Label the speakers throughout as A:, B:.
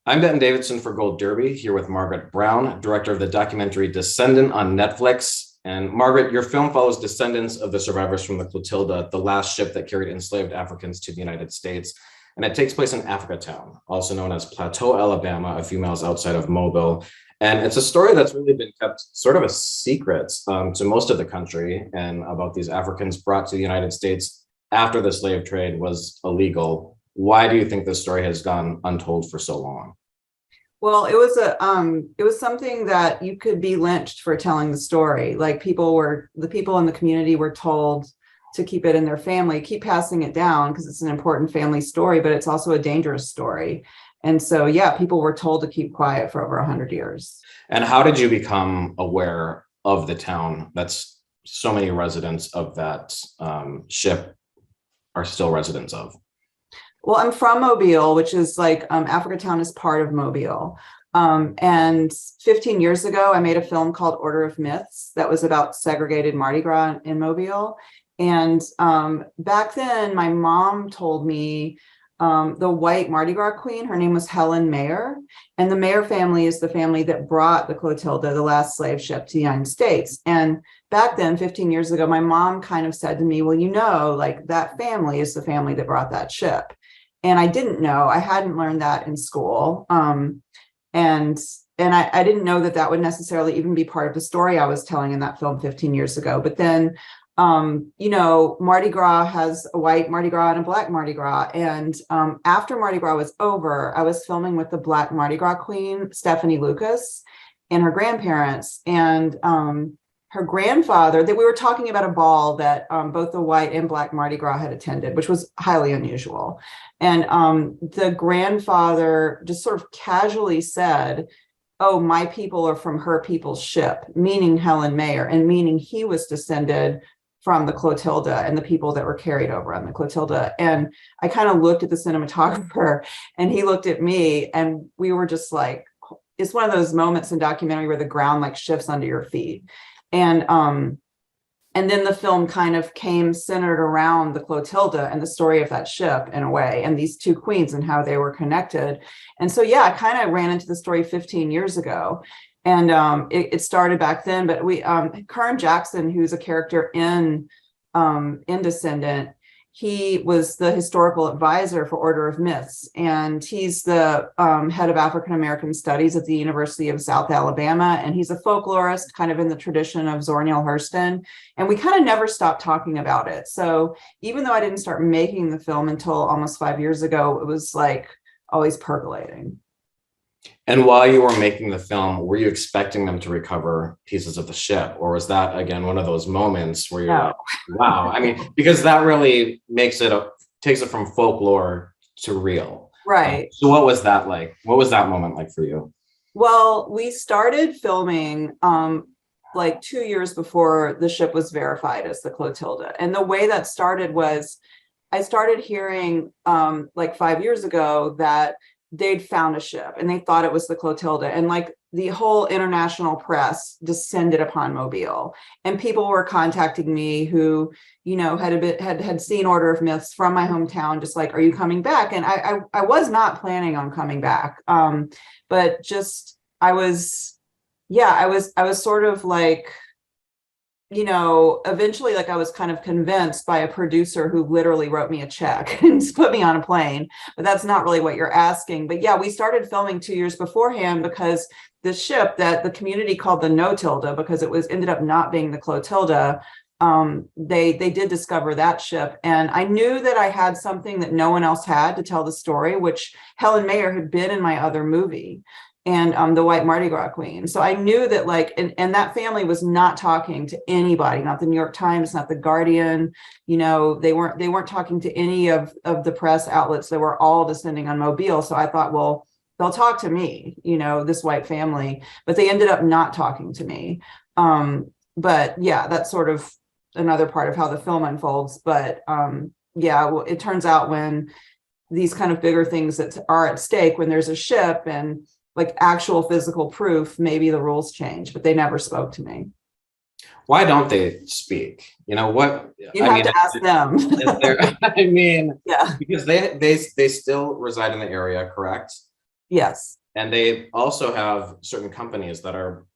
A: I'm Denton Davidson for Gold Derby, here with Margaret Brown, director of the documentary Descendant on Netflix. And Margaret, your film follows descendants of the survivors from the Clotilda, the last ship that carried enslaved Africans to the United States. And it takes place in Africatown, also known as Plateau, Alabama, a few miles outside of Mobile. And it's a story that's really been kept sort of a secret to most of the country, and about these Africans brought to the United States after the slave trade was illegal. Why do you think this story has gone untold for so long?
B: Well, it was something that you could be lynched for telling the story. Like the people in the community were told to keep it in their family, keep passing it down because it's an important family story, but it's also a dangerous story. And so, yeah, people were told to keep quiet for over 100 years.
A: And how did you become aware of the town that's so many residents of that ship are still residents of?
B: Well, I'm from Mobile, which is like Africatown is part of Mobile. And 15 years ago, I made a film called Order of Myths that was about segregated Mardi Gras in Mobile. And back then, my mom told me the white Mardi Gras queen, her name was Helen Mayer. And the Mayer family is the family that brought the Clotilda, the last slave ship, to the United States. And back then, 15 years ago, my mom kind of said to me, well, you know, like that family is the family that brought that ship. And I didn't know, I hadn't learned that in school. And I didn't know that that would necessarily even be part of the story I was telling in that film 15 years ago. But then, you know, Mardi Gras has a white Mardi Gras and a black Mardi Gras. And after Mardi Gras was over, I was filming with the black Mardi Gras queen, Stephanie Lucas, and her grandparents. And her grandfather, that we were talking about a ball that both the white and black Mardi Gras had attended, which was highly unusual. And the grandfather just sort of casually said, oh, my people are from her people's ship, meaning Helen Mayer, and meaning he was descended from the Clotilda and the people that were carried over on the Clotilda. And I kind of looked at the cinematographer and he looked at me, and we were just like, it's one of those moments in documentary where the ground like shifts under your feet. And then the film kind of came centered around the Clotilda and the story of that ship in a way, and these two queens and how they were connected. And so, yeah, I kind of ran into the story 15 years ago. And it started back then, but Karen Jackson, who's a character in Descendant, he was the historical advisor for Order of Myths, and he's the head of African American Studies at the University of South Alabama, and he's a folklorist kind of in the tradition of Zora Neale Hurston, and we kind of never stopped talking about it. So even though I didn't start making the film until almost 5 years ago, it was like always percolating.
A: And while you were making the film, were you expecting them to recover pieces of the ship? Or was that, again, one of those moments where you're like, wow, I mean, because that really takes it from folklore to real.
B: Right.
A: So what was that like? What was that moment like for you?
B: Well, we started filming like 2 years before the ship was verified as the Clotilda. And the way that started was I started hearing like 5 years ago that they'd found a ship and they thought it was the Clotilda, and like the whole international press descended upon Mobile, and people were contacting me who, you know, had seen Order of Myths from my hometown, just like, are you coming back? And I was not planning on coming back, but just I was sort of like, you know, eventually, like I was kind of convinced by a producer who literally wrote me a check and put me on a plane, but that's not really what you're asking. But yeah, we started filming 2 years beforehand because the ship that the community called the No-Tilda, because it was ended up not being the Clotilda, they did discover that ship. And I knew that I had something that no one else had to tell the story, which Helen Mayer had been in my other movie, and the white Mardi Gras queen. So I knew that, like, and that family was not talking to anybody, not the New York Times, not the Guardian, you know, they weren't talking to any of the press outlets. They were all descending on Mobile. So I thought, well, they'll talk to me, you know, this white family, but they ended up not talking to me. But yeah, that's sort of another part of how the film unfolds. But yeah, well, it turns out when these kind of bigger things that are at stake, when there's a ship and like actual physical proof, maybe the rules change, but they never spoke to me.
A: Why don't they speak? You know what?
B: You have to ask them.
A: I mean,
B: yeah,
A: because they still reside in the area, correct?
B: Yes.
A: And they also have certain companies that are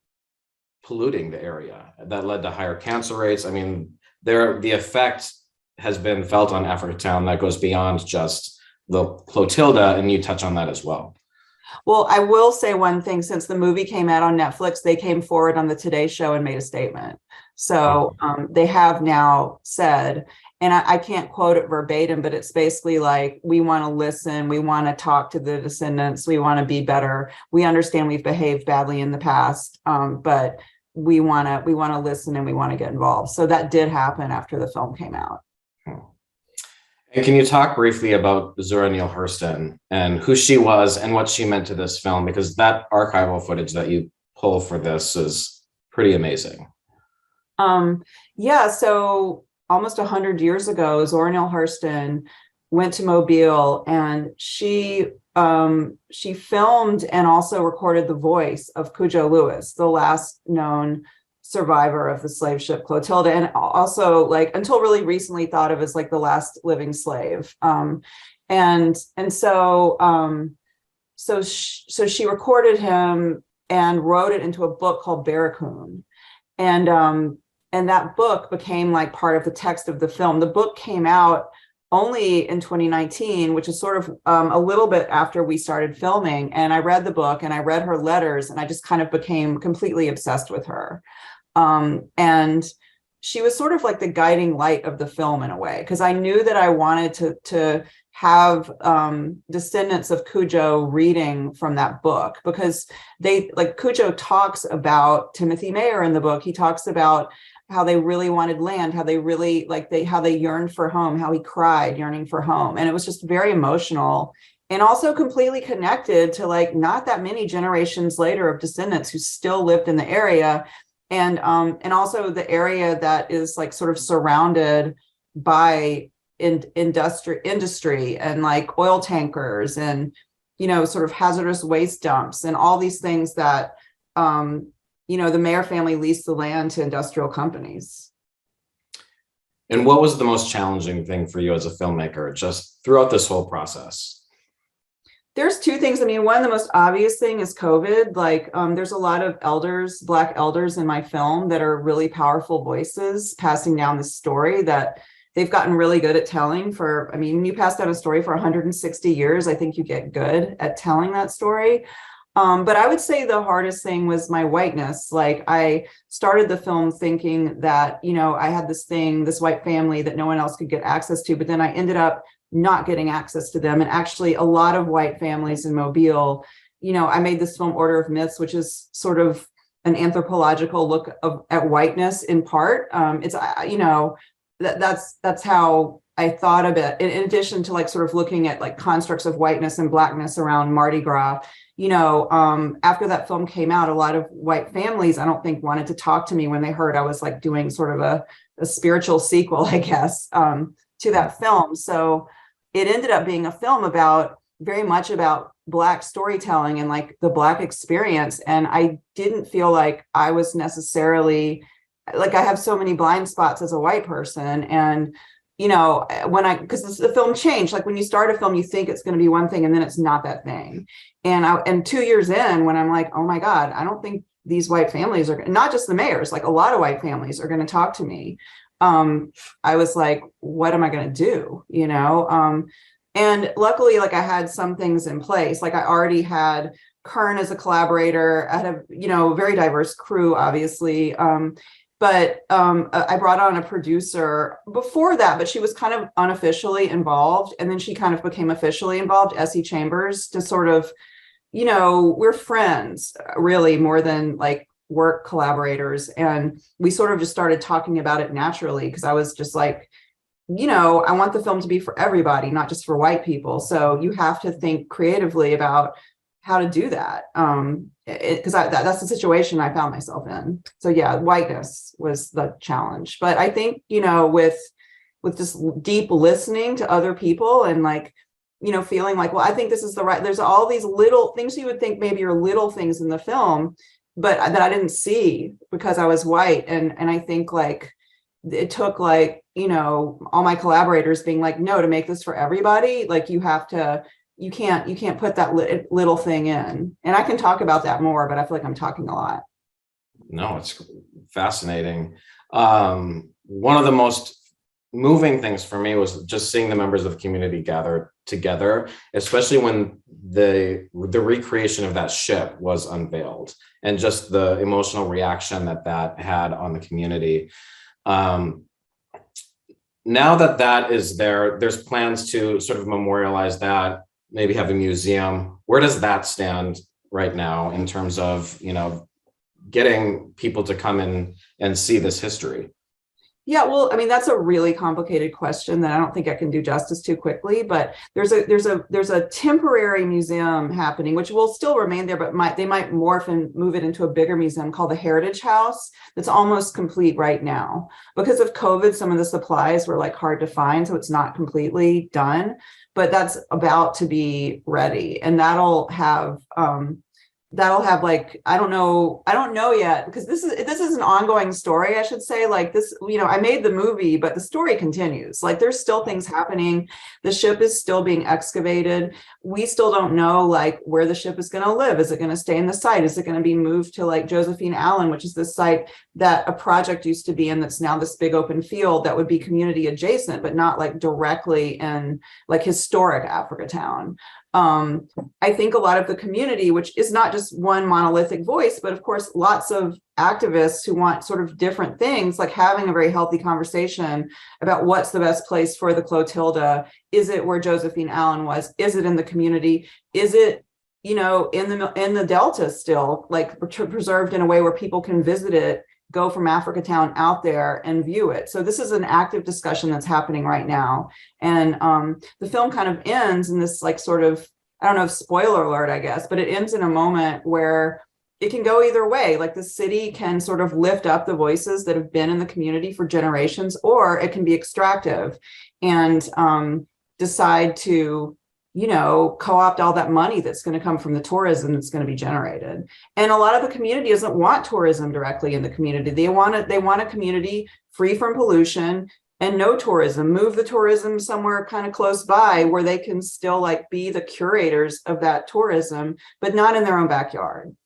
A: polluting the area that led to higher cancer rates. I mean, the effect has been felt on Africatown that goes beyond just the Clotilda, and you touch on that as well.
B: Well, I will say one thing, since the movie came out on Netflix, they came forward on the Today Show and made a statement. So they have now said, and I can't quote it verbatim, but it's basically like, we want to listen, we want to talk to the descendants, we want to be better. We understand we've behaved badly in the past, but we want to listen and we want to get involved. So that did happen after the film came out.
A: And can you talk briefly about Zora Neale Hurston and who she was and what she meant to this film? Because that archival footage that you pull for this is pretty amazing.
B: Yeah, so almost 100 years ago, Zora Neale Hurston went to Mobile, and she filmed and also recorded the voice of Cujo Lewis, the last known survivor of the slave ship Clotilda, and also, like, until really recently thought of as like the last living slave. So she recorded him and wrote it into a book called Barracoon. And that book became like part of the text of the film. The book came out only in 2019, which is sort of a little bit after we started filming. And I read the book and I read her letters, and I just kind of became completely obsessed with her. And she was sort of like the guiding light of the film in a way, because I knew that I wanted to have descendants of Cujo reading from that book, because Cujo talks about Timothy Mayer in the book. He talks about how they really wanted land, how they really how they yearned for home, how he cried yearning for home. And it was just very emotional, and also completely connected to like not that many generations later of descendants who still lived in the area. And also the area that is like sort of surrounded by industry and like oil tankers and, sort of hazardous waste dumps and all these things that, the Mayer family leased the land to industrial companies.
A: And what was the most challenging thing for you as a filmmaker just throughout this whole process?
B: There's two things. I mean, one of the most obvious thing is COVID. There's a lot of Black elders in my film that are really powerful voices passing down the story that they've gotten really good at telling when you pass down a story for 160 years, I think you get good at telling that story. But I would say the hardest thing was my whiteness. Like, I started the film thinking that, I had this white family that no one else could get access to, but then I ended up not getting access to them. And actually a lot of white families in Mobile, I made this film Order of Myths, which is sort of an anthropological look at whiteness in part. That's how I thought of it. In addition to like sort of looking at like constructs of whiteness and Blackness around Mardi Gras, after that film came out, a lot of white families, I don't think, wanted to talk to me when they heard I was like doing sort of a spiritual sequel, I guess, to that film. So it ended up being a film very much about Black storytelling and like the Black experience. And I didn't feel like I was necessarily, like, I have so many blind spots as a white person. And, because the film changed, like when you start a film, you think it's going to be one thing and then it's not that thing. And 2 years in, when I'm like, oh my God, I don't think these white families are, not just the Mayers, like a lot of white families are going to talk to me. I was like, what am I going to do? And luckily, like, I had some things in place. Like, I already had Kern as a collaborator. I had a, very diverse crew, obviously. But I brought on a producer before that, but she was kind of unofficially involved. And then she kind of became officially involved, Essie Chambers, to sort of, we're friends really more than like work collaborators. And we sort of just started talking about it naturally, because I was just like, I want the film to be for everybody, not just for white people. So you have to think creatively about how to do that. Because that's the situation I found myself in. So yeah, whiteness was the challenge. But I think, with just deep listening to other people and like, feeling like, well, I think this is the right, there's all these little things you would think maybe are little things in the film, but that I didn't see because I was white. And I think like it took like, all my collaborators being like, no, to make this for everybody, like you have to, you can't put that little thing in. And I can talk about that more, but I feel like I'm talking a lot.
A: No, it's fascinating. One of the most moving things for me was just seeing the members of the community gather together, especially when the recreation of that ship was unveiled, and just the emotional reaction that had on the community. Now that is there, there's plans to sort of memorialize that, maybe have a museum. Where does that stand right now in terms of, getting people to come in and see this history?
B: Yeah, well, I mean, that's a really complicated question that I don't think I can do justice to quickly, but there's a temporary museum happening, which will still remain there, but they might morph and move it into a bigger museum called the Heritage House that's almost complete right now. Because of COVID, some of the supplies were like hard to find, so it's not completely done, but that's about to be ready. And that'll have like, I don't know yet, because this is an ongoing story, I should say. Like this, I made the movie, but the story continues. Like there's still things happening. The ship is still being excavated. We still don't know like where the ship is going to live. Is it going to stay in the site? Is it going to be moved to like Josephine Allen, which is the site that a project used to be in, that's now this big open field that would be community adjacent, but not like directly in like historic Africatown. I think a lot of the community, which is not just one monolithic voice, but of course, lots of activists who want sort of different things, like having a very healthy conversation about what's the best place for the Clotilda. Is it where Josephine Allen was? Is it in the community? Is it, in the Delta still, like preserved in a way where people can visit it, go from Africatown out there and view it? So this is an active discussion that's happening right now. And the film kind of ends in this like sort of, I don't know if spoiler alert, I guess, but it ends in a moment where it can go either way. Like the city can sort of lift up the voices that have been in the community for generations, or it can be extractive and decide to, co-opt all that money that's going to come from the tourism that's going to be generated. And a lot of the community doesn't want tourism directly in the community. They want a community free from pollution and no tourism. Move the tourism somewhere kind of close by where they can still like be the curators of that tourism, but not in their own backyard.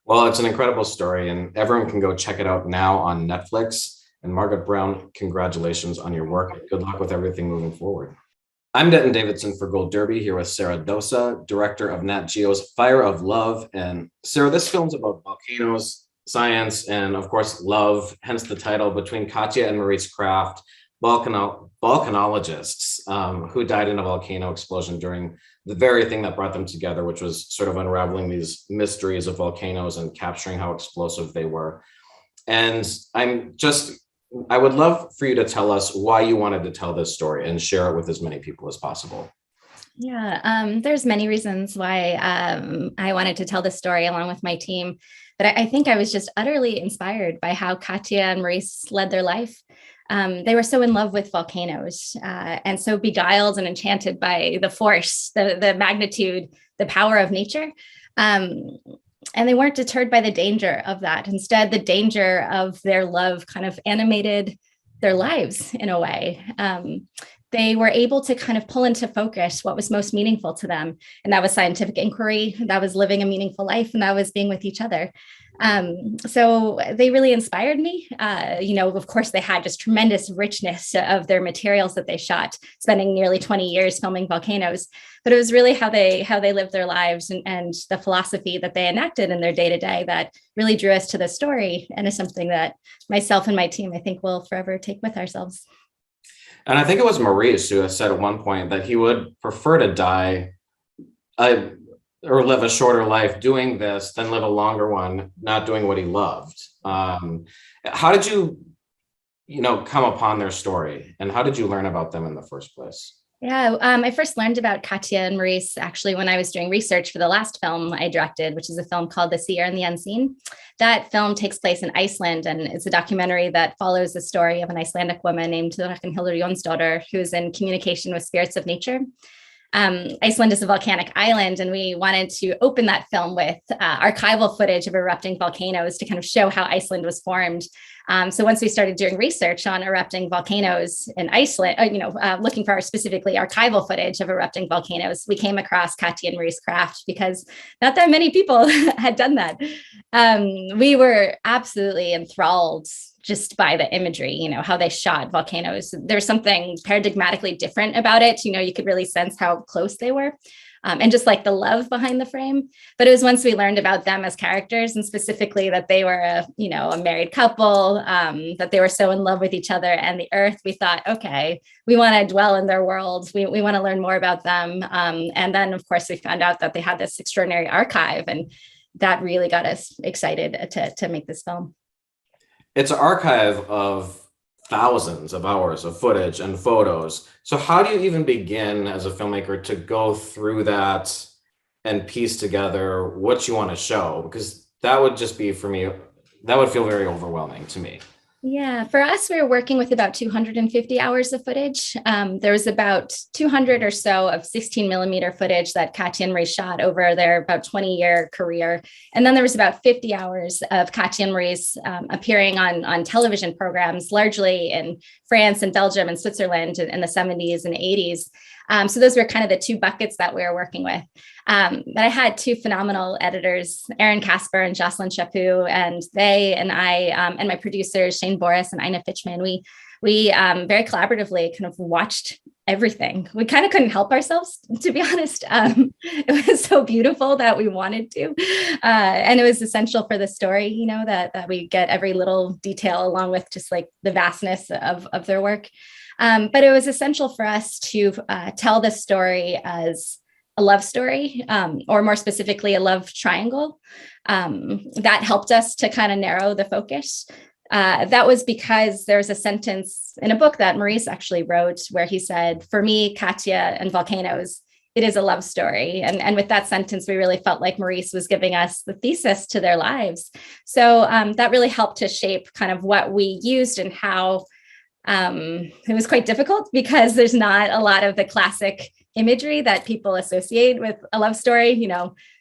A: Well, it's an incredible story, and everyone can go check it out now on Netflix. And Margaret Brown, congratulations on your work. Good luck with everything moving forward. I'm Denton Davidson for Gold Derby, here with Sara Dosa, director of Nat Geo's Fire of Love. And Sara, this film's about volcanoes, science, and of course, love, hence the title, between Katya and Maurice Kraft, volcanologists who died in a volcano explosion during the very thing that brought them together, which was sort of unraveling these mysteries of volcanoes and capturing how explosive they were. And I would love for you to tell us why you wanted to tell this story and share it with as many people as possible.
C: Yeah, there's many reasons why I wanted to tell this story along with my team. But I think I was just utterly inspired by how Katya and Maurice led their life. They were so in love with volcanoes and so beguiled and enchanted by the force, the magnitude, the power of nature. And they weren't deterred by the danger of that. Instead, the danger of their love kind of animated their lives in a way. They were able to kind of pull into focus what was most meaningful to them. And that was scientific inquiry, that was living a meaningful life, and that was being with each other. So they really inspired me. Of course, they had just tremendous richness of their materials that they shot, spending nearly 20 years filming volcanoes. But it was really how they lived their lives and the philosophy that they enacted in their day-to-day that really drew us to the story, and is something that myself and my team, I think, will forever take with ourselves.
A: And I think it was Maurice who said at one point that he would prefer to die or live a shorter life doing this than live a longer one not doing what he loved. How did you come upon their story, and how did you learn about them in the first place?
C: Yeah, I first learned about Katya and Maurice actually when I was doing research for the last film I directed, which is a film called The Seer and the Unseen. That film takes place in Iceland, and it's a documentary that follows the story of an Icelandic woman named Ragnhildur Jónsdóttir, who is in communication with spirits of nature. Iceland is a volcanic island, and we wanted to open that film with archival footage of erupting volcanoes to kind of show how Iceland was formed. So once we started doing research on erupting volcanoes in Iceland, looking for specifically archival footage of erupting volcanoes, we came across Katya and Marie's craft because not that many people had done that. We were absolutely enthralled just by the imagery, how they shot volcanoes. There's something paradigmatically different about it. You could really sense how close they were. And just like the love behind the frame. But it was once we learned about them as characters, and specifically that they were a married couple, that they were so in love with each other and the earth, we thought, okay, we want to dwell in their world. We want to learn more about them. And then, of course, we found out that they had this extraordinary archive, and that really got us excited to make this film.
A: It's an archive of thousands of hours of footage and photos. So how do you even begin as a filmmaker to go through that and piece together what you want to show? Because that would just be, for me, that would feel very overwhelming to me.
C: Yeah, for us, we were working with about 250 hours of footage. There was about 200 or so of 16 millimeter footage that Katya and Marie shot over their about 20-year career. And then there was about 50 hours of Katya and Marie's appearing on television programs, largely in France and Belgium and Switzerland in the 70s and 80s. So those were kind of the two buckets that we were working with. But I had two phenomenal editors, Erin Casper and Jocelyn Chaput, and they and I and my producers, Shane Boris and Ina Fitchman, we very collaboratively kind of watched everything. We kind of couldn't help ourselves, to be honest. It was so beautiful that we wanted to. And it was essential for the story, that we get every little detail along with just like the vastness of their work. But it was essential for us to tell the story as a love story, or more specifically, a love triangle. That helped us to kind of narrow the focus. That was because there's a sentence in a book that Maurice actually wrote where he said, "For me, Katya and volcanoes, it is a love story." And with that sentence, we really felt like Maurice was giving us the thesis to their lives. So that really helped to shape kind of what we used and how. It was quite difficult because there's not a lot of the classic imagery that people associate with a love story,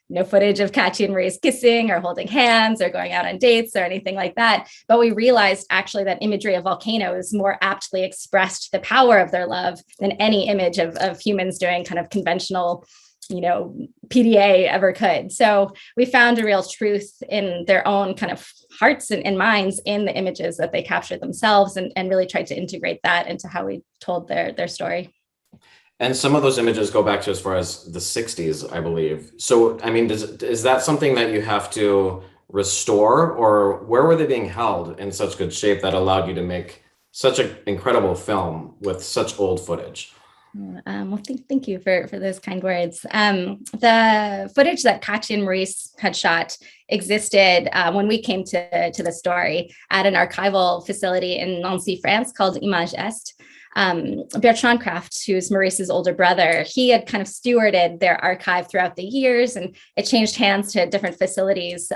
C: no footage of Katya and Marie's kissing or holding hands or going out on dates or anything like that. But we realized actually that imagery of volcanoes more aptly expressed the power of their love than any image of humans doing kind of conventional PDA ever could. So we found a real truth in their own kind of hearts and minds in the images that they captured themselves, and really tried to integrate that into how we told their story.
A: And some of those images go back to as far as the 60s, I believe. So, I mean, is that something that you have to restore, or where were they being held in such good shape that allowed you to make such an incredible film with such old footage?
C: Well, thank you for those kind words. The footage that Katya and Maurice had shot existed when we came to the story at an archival facility in Nancy, France called Image Est. Bertrand Kraft, who's Maurice's older brother, he had kind of stewarded their archive throughout the years, and it changed hands to different facilities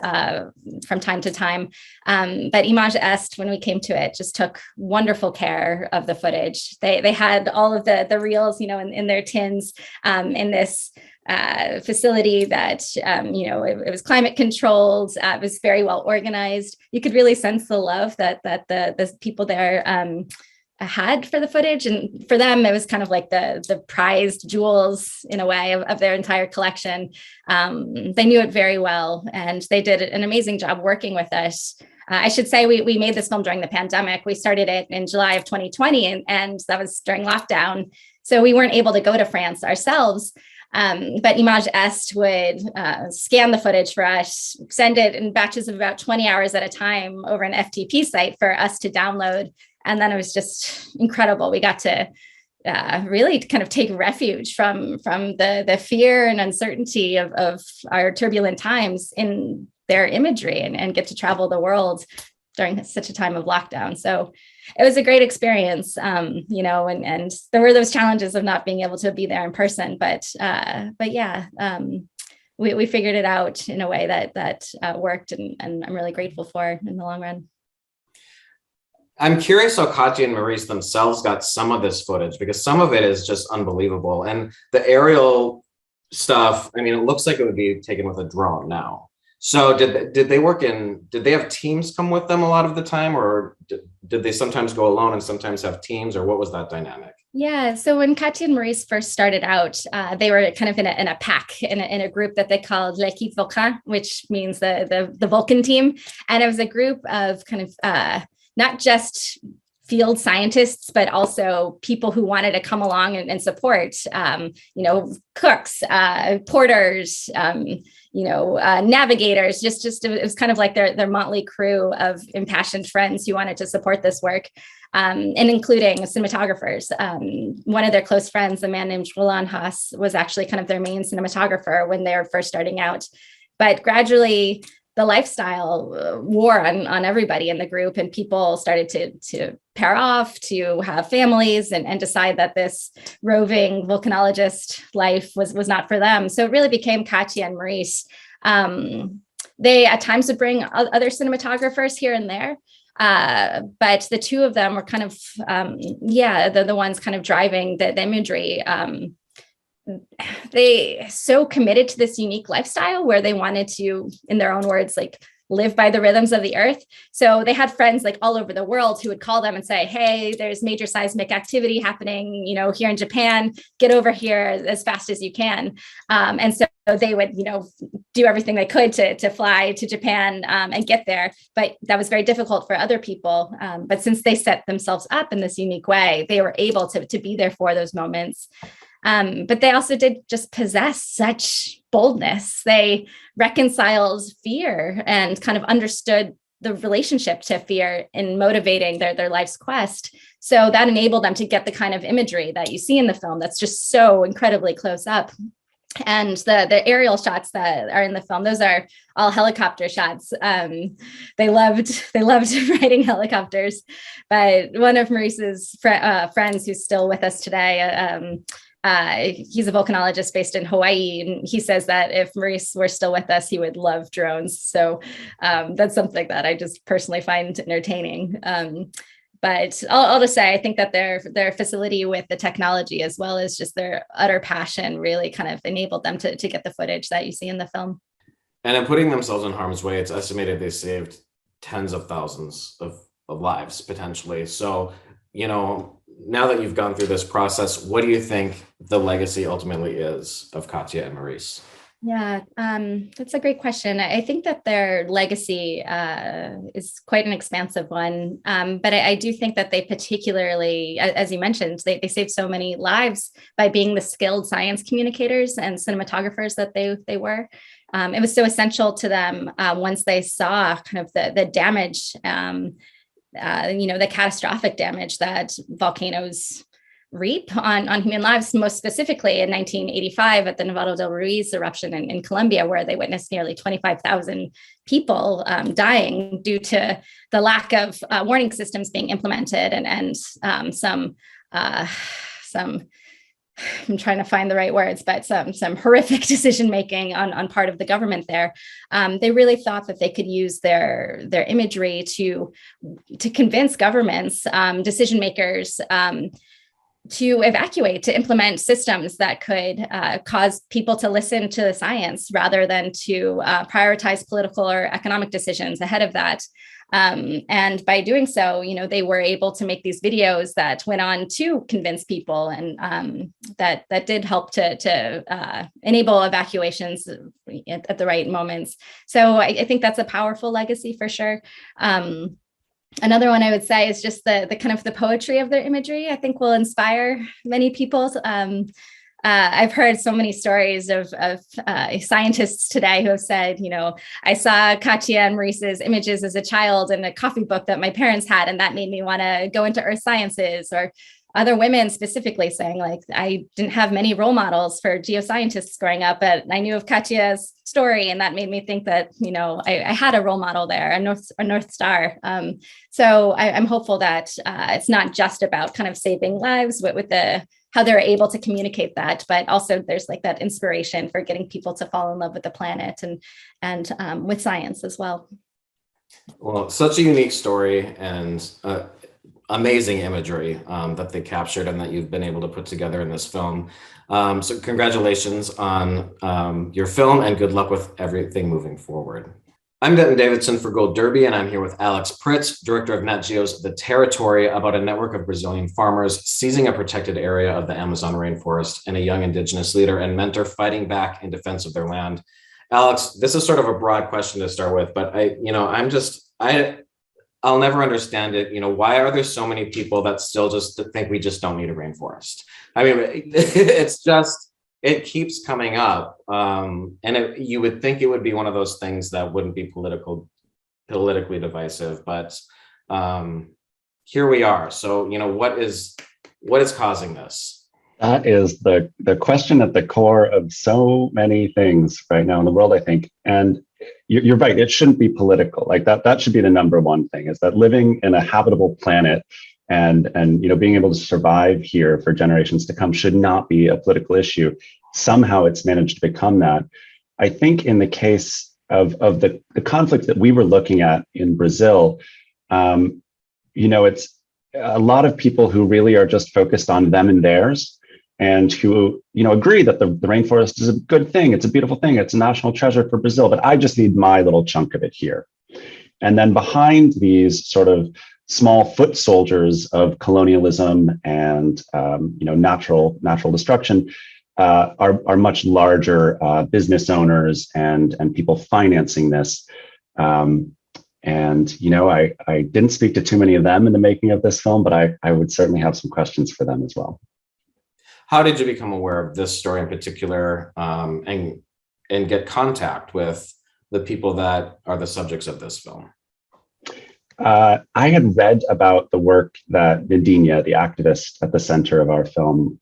C: from time to time. But Image Est, when we came to it, just took wonderful care of the footage. They had all of the reels, in their tins in this facility that, it was climate controlled. It was very well organized. You could really sense the love that the people there had for the footage, and for them it was kind of like the prized jewels in a way of their entire collection. They knew it very well, and they did an amazing job working with us. I should say we made this film during the pandemic. We started it in July of 2020, and that was during lockdown, so we weren't able to go to France ourselves. But Image Est would scan the footage for us, send it in batches of about 20 hours at a time over an FTP site for us to download. And then it was just incredible. We got to really kind of take refuge from the fear and uncertainty of our turbulent times in their imagery, and get to travel the world during such a time of lockdown. So it was a great experience, and there were those challenges of not being able to be there in person. But yeah, we figured it out in a way that worked, and I'm really grateful for in the long run.
A: I'm curious how Katya and Maurice themselves got some of this footage, because some of it is just unbelievable. And the aerial stuff, I mean, it looks like it would be taken with a drone now. So did they have teams come with them a lot of the time, or did they sometimes go alone and sometimes have teams, or what was that dynamic?
C: Yeah, so when Katya and Maurice first started out, they were kind of in a pack, in a group that they called L'équipe Vulcan, which means the Vulcan team. And it was a group of kind of not just field scientists, but also people who wanted to come along and support, cooks, porters, navigators, just it was kind of like their motley crew of impassioned friends who wanted to support this work, and including cinematographers. One of their close friends, a man named Roland Haas, was actually kind of their main cinematographer when they were first starting out. But gradually, the lifestyle wore on everybody in the group, and people started to pair off, to have families, and decide that this roving volcanologist life was not for them. So it really became Katya and Maurice. They at times would bring other cinematographers here and there, but the two of them were kind of, the ones kind of driving the imagery. They so committed to this unique lifestyle where they wanted to, in their own words, like live by the rhythms of the earth. So they had friends like all over the world who would call them and say, hey, there's major seismic activity happening, here in Japan, get over here as fast as you can. And so they would, do everything they could to fly to Japan and get there. But that was very difficult for other people. But since they set themselves up in this unique way, they were able to be there for those moments. But they also did just possess such boldness. They reconciled fear and kind of understood the relationship to fear in motivating their life's quest. So that enabled them to get the kind of imagery that you see in the film that's just so incredibly close up. And the aerial shots that are in the film, those are all helicopter shots. They loved riding helicopters. But one of Maurice's friends who's still with us today, he's a volcanologist based in Hawaii, and he says that if Maurice were still with us, he would love drones. So that's something that I just personally find entertaining. But I'll just say, I think that their facility with the technology, as well as just their utter passion, really kind of enabled them to get the footage that you see in the film.
A: And in putting themselves in harm's way, it's estimated they saved tens of thousands of lives potentially. So, now that you've gone through this process, what do you think the legacy ultimately is of Katya and Maurice?
C: Yeah, that's a great question. I think that their legacy is quite an expansive one. But I do think that they particularly, as you mentioned, they saved so many lives by being the skilled science communicators and cinematographers that they were. It was so essential to them once they saw kind of the damage, the catastrophic damage that volcanoes reap on human lives, most specifically in 1985 at the Nevado del Ruiz eruption in Colombia, where they witnessed nearly 25,000 people dying due to the lack of warning systems being implemented and some I'm trying to find the right words, but some horrific decision making on part of the government there. They really thought that they could use their imagery to convince governments, decision makers, to evacuate, to implement systems that could cause people to listen to the science rather than to prioritize political or economic decisions ahead of that. And by doing so, they were able to make these videos that went on to convince people, and that did help to enable evacuations at the right moments. So I think that's a powerful legacy for sure. Another one I would say is just the kind of the poetry of their imagery, I think will inspire many people. I've heard so many stories of scientists today who have said, I saw Katya and Maurice's images as a child in a coffee book that my parents had, and that made me want to go into earth sciences. Or other women specifically saying, like, I didn't have many role models for geoscientists growing up, but I knew of Katya's story, and that made me think that, I had a role model there, a North Star. So I'm hopeful that it's not just about kind of saving lives, but with how they're able to communicate that, but also there's like that inspiration for getting people to fall in love with the planet and with science as well.
A: Well, such a unique story, and amazing imagery that they captured and that you've been able to put together in this film. So congratulations on your film and good luck with everything moving forward. I'm Denton Davidson for Gold Derby, and I'm here with Alex Pritz, director of Nat Geo's The Territory, about a network of Brazilian farmers seizing a protected area of the Amazon rainforest and a young indigenous leader and mentor fighting back in defense of their land. Alex, this is sort of a broad question to start with, but I'll never understand it. Why are there so many people that still just think we just don't need a rainforest? I mean, it keeps coming up. You would think it would be one of those things that wouldn't be politically divisive, but here we are. So, what is causing this?
D: That is the question at the core of so many things right now in the world, I think. And you're right, it shouldn't be political. Like that should be the number one thing, is that living in a habitable planet and being able to survive here for generations to come should not be a political issue. Somehow it's managed to become that. I think in the case of the conflict that we were looking at in Brazil, it's a lot of people who really are just focused on them and theirs, and who agree that the rainforest is a good thing. It's a beautiful thing. It's a national treasure for Brazil, but I just need my little chunk of it here. And then behind these sort of small foot soldiers of colonialism and natural destruction are much larger business owners and people financing this. I didn't speak to too many of them in the making of this film, but I would certainly have some questions for them as well.
A: How did you become aware of this story in particular, and get contact with the people that are the subjects of this film?
D: I had read about the work that Nadinha, the activist at the center of our film,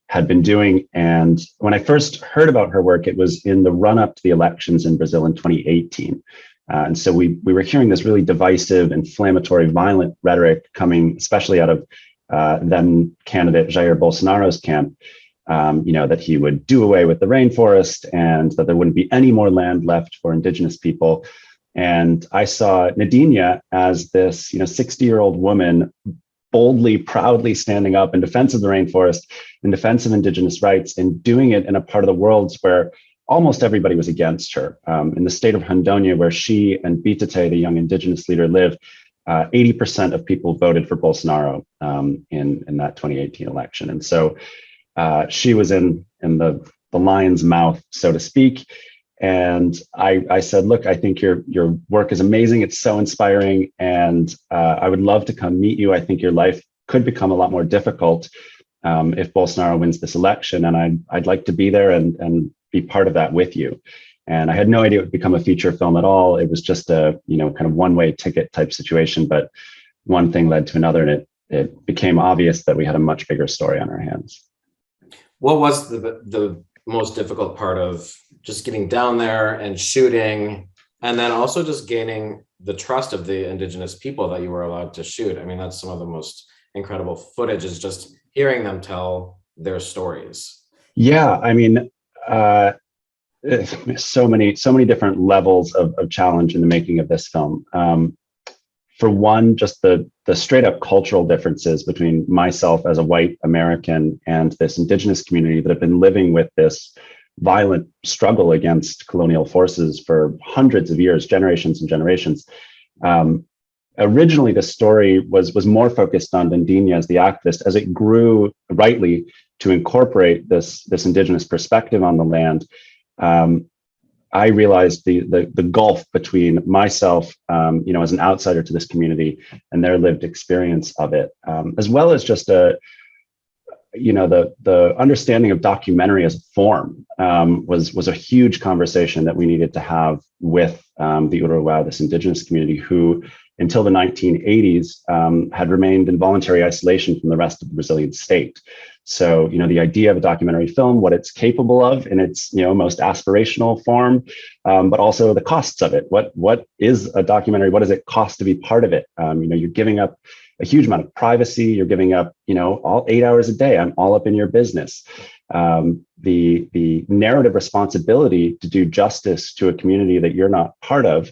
D: had been doing. And when I first heard about her work, it was in the run-up to the elections in Brazil in 2018. And so we were hearing this really divisive, inflammatory, violent rhetoric coming, especially out of then candidate Jair Bolsonaro's camp, that he would do away with the rainforest and that there wouldn't be any more land left for indigenous people. And I saw Nadinha as this 60-year-old woman boldly, proudly standing up in defense of the rainforest, in defense of indigenous rights, and doing it in a part of the world where almost everybody was against her. In the state of Rondônia, where she and Bitete, the young indigenous leader, live, 80% of people voted for Bolsonaro in that 2018 election. And so she was in the lion's mouth, so to speak. And I said, look, I think your work is amazing. It's so inspiring. And I would love to come meet you. I think your life could become a lot more difficult if Bolsonaro wins this election. And I'd like to be there and be part of that with you. And I had no idea it would become a feature film at all. It was just a, kind of one-way ticket type situation, but one thing led to another, and it became obvious that we had a much bigger story on our hands.
A: What was the most difficult part of just getting down there and shooting, and then also just gaining the trust of the indigenous people that you were allowed to shoot? I mean, that's some of the most incredible footage, is just hearing them tell their stories. Yeah,
D: I mean, so many different levels of challenge in the making of this film. For one, just the straight up cultural differences between myself as a white American and this indigenous community that have been living with this violent struggle against colonial forces for hundreds of years, generations and generations. Originally, the story was more focused on Nadinha as the activist. As it grew rightly to incorporate this indigenous perspective on the land, I realized the gulf between myself, as an outsider to this community, and their lived experience of it, as well as just the understanding of documentary as a form was a huge conversation that we needed to have with the Urubau, this indigenous community, who until the 1980s had remained in voluntary isolation from the rest of the Brazilian state. So, the idea of a documentary film, what it's capable of in its, most aspirational form, but also the costs of it. What is a documentary? What does it cost to be part of it? You're giving up a huge amount of privacy. You're giving up, all 8 hours a day. I'm all up in your business. The narrative responsibility to do justice to a community that you're not part of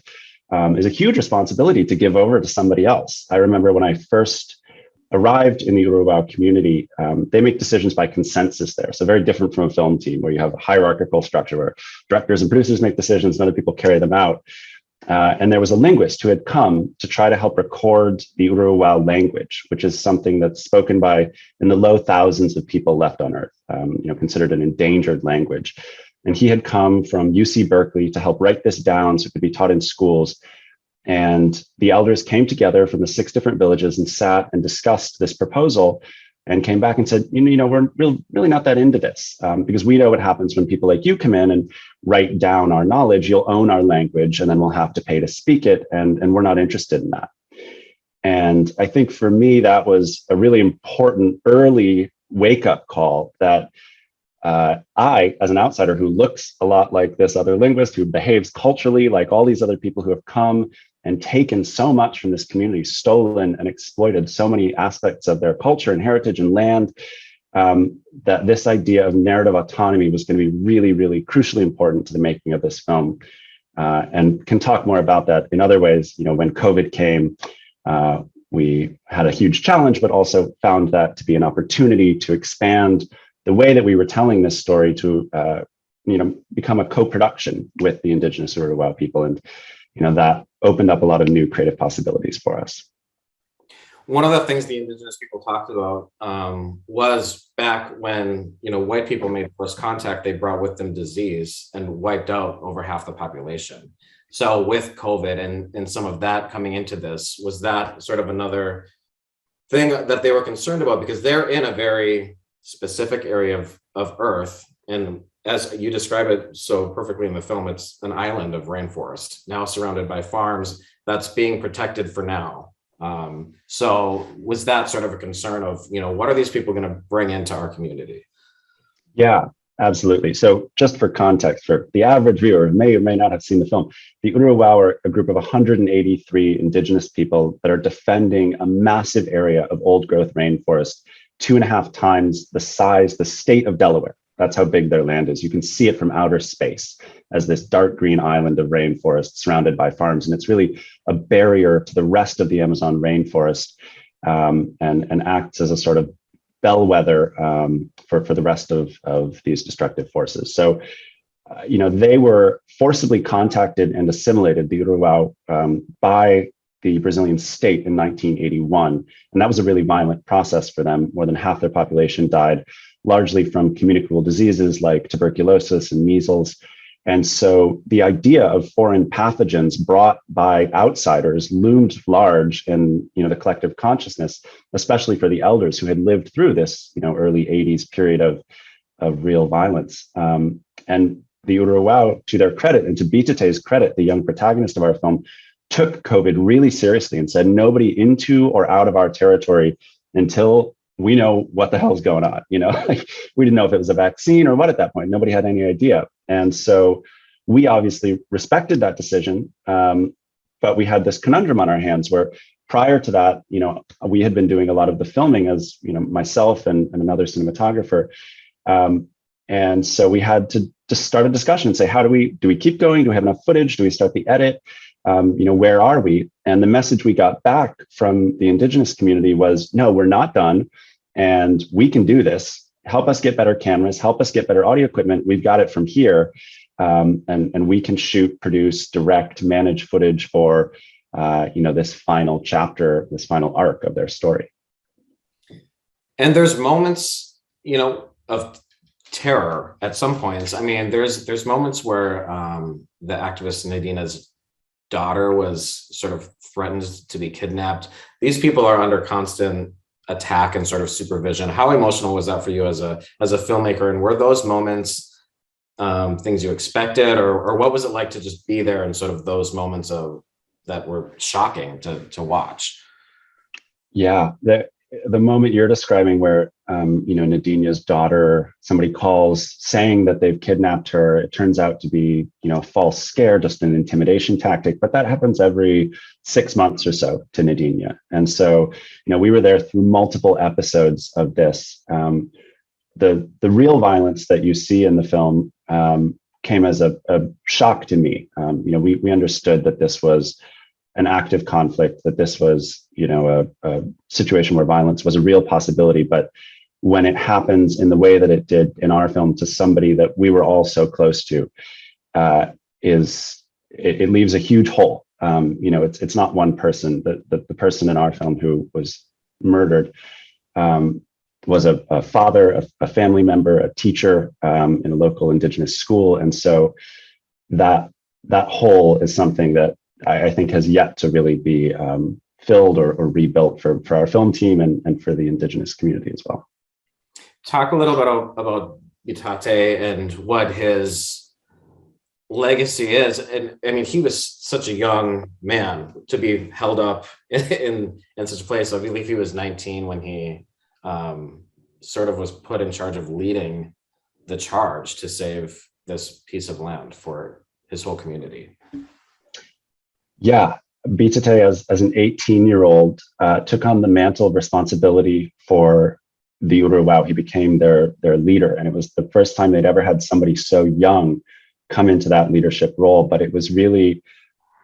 D: is a huge responsibility to give over to somebody else. I remember when I first arrived in the Urubao community, they make decisions by consensus there. So very different from a film team where you have a hierarchical structure where directors and producers make decisions and other people carry them out. And there was a linguist who had come to try to help record the Urubao language, which is something that's spoken by in the low thousands of people left on Earth, considered an endangered language. And he had come from UC Berkeley to help write this down so it could be taught in schools. And the elders came together from the 6 different villages and sat and discussed this proposal and came back and said, we're really not that into this because we know what happens when people like you come in and write down our knowledge. You'll own our language and then we'll have to pay to speak it. And we're not interested in that. And I think for me, that was a really important early wake up call that I, as an outsider who looks a lot like this other linguist, who behaves culturally like all these other people who have come and taken so much from this community, stolen and exploited so many aspects of their culture and heritage and land, that this idea of narrative autonomy was going to be really, really crucially important to the making of this film. And can talk more about that in other ways. When COVID came, we had a huge challenge, but also found that to be an opportunity to expand the way that we were telling this story to, become a co-production with the Indigenous Urubao people. And, that opened up a lot of new creative possibilities for us.
A: One of the things the Indigenous people talked about was back when, white people made first contact, they brought with them disease and wiped out over half the population. So with COVID and some of that coming into this, was that sort of another thing that they were concerned about? Because they're in a very specific area of Earth. And as you describe it so perfectly in the film, it's an island of rainforest now surrounded by farms that's being protected for now. So was that sort of a concern of, what are these people going to bring into our community?
D: Yeah, absolutely. So just for context, for the average viewer who may or may not have seen the film, the Urubao are a group of 183 Indigenous people that are defending a massive area of old growth rainforest, 2.5 times the size, the state of Delaware. That's how big their land is. You can see it from outer space as this dark green island of rainforest surrounded by farms. And it's really a barrier to the rest of the Amazon rainforest, and acts as a sort of bellwether for the rest of these destructive forces. So, they were forcibly contacted and assimilated, the Urubao, by the Brazilian state in 1981. And that was a really violent process for them. More than half their population died, largely from communicable diseases like tuberculosis and measles. And so the idea of foreign pathogens brought by outsiders loomed large in the collective consciousness, especially for the elders who had lived through this early 80s period of real violence. And the Urubao, to their credit and to Bitate's credit, the young protagonist of our film, took COVID really seriously and said nobody into or out of our territory until we know what the hell's going on. We didn't know if it was a vaccine or what at that point. Nobody had any idea. And so we obviously respected that decision. But we had this conundrum on our hands where prior to that, we had been doing a lot of the filming as, myself and another cinematographer. And so we had to just start a discussion and say, do we keep going? Do we have enough footage? Do we start the edit? Where are we? And the message we got back from the Indigenous community was, no, we're not done. And we can do this. Help us get better cameras, help us get better audio equipment. We've got it from here. And we can shoot, produce, direct, manage footage for, this final chapter, this final arc of their story.
A: And there's moments, of terror at some points. I mean, there's moments where the activist Nadina's daughter was sort of threatened to be kidnapped. These people are under constant attack and sort of supervision. How emotional was that for you as a filmmaker? And were those moments things you expected, or what was it like to just be there in sort of those moments that were shocking to watch? Yeah,
D: the moment you're describing where Nadina's daughter, somebody calls saying that they've kidnapped her, it turns out to be a false scare, just an intimidation tactic, but that happens every 6 months or so to Nadina. And so we were there through multiple episodes of this. The real violence that you see in the film came as a shock to me. We understood that this was an active conflict, that this was a situation where violence was a real possibility. But when it happens in the way that it did in our film to somebody that we were all so close to, it leaves a huge hole. It's not one person. The person in our film who was murdered was a father, a family member, a teacher in a local Indigenous school. And so that hole is something that I think has yet to really be filled or rebuilt for our film team and for the Indigenous community as well.
A: Talk a little bit about Bitate and what his legacy is. And I mean, he was such a young man to be held up in such a place. I believe he was 19 when he sort of was put in charge of leading the charge to save this piece of land for his whole community.
D: Yeah, Bitate as an 18-year-old took on the mantle of responsibility for the Uruwao. He became their leader, and it was the first time they'd ever had somebody so young come into that leadership role. But it was really,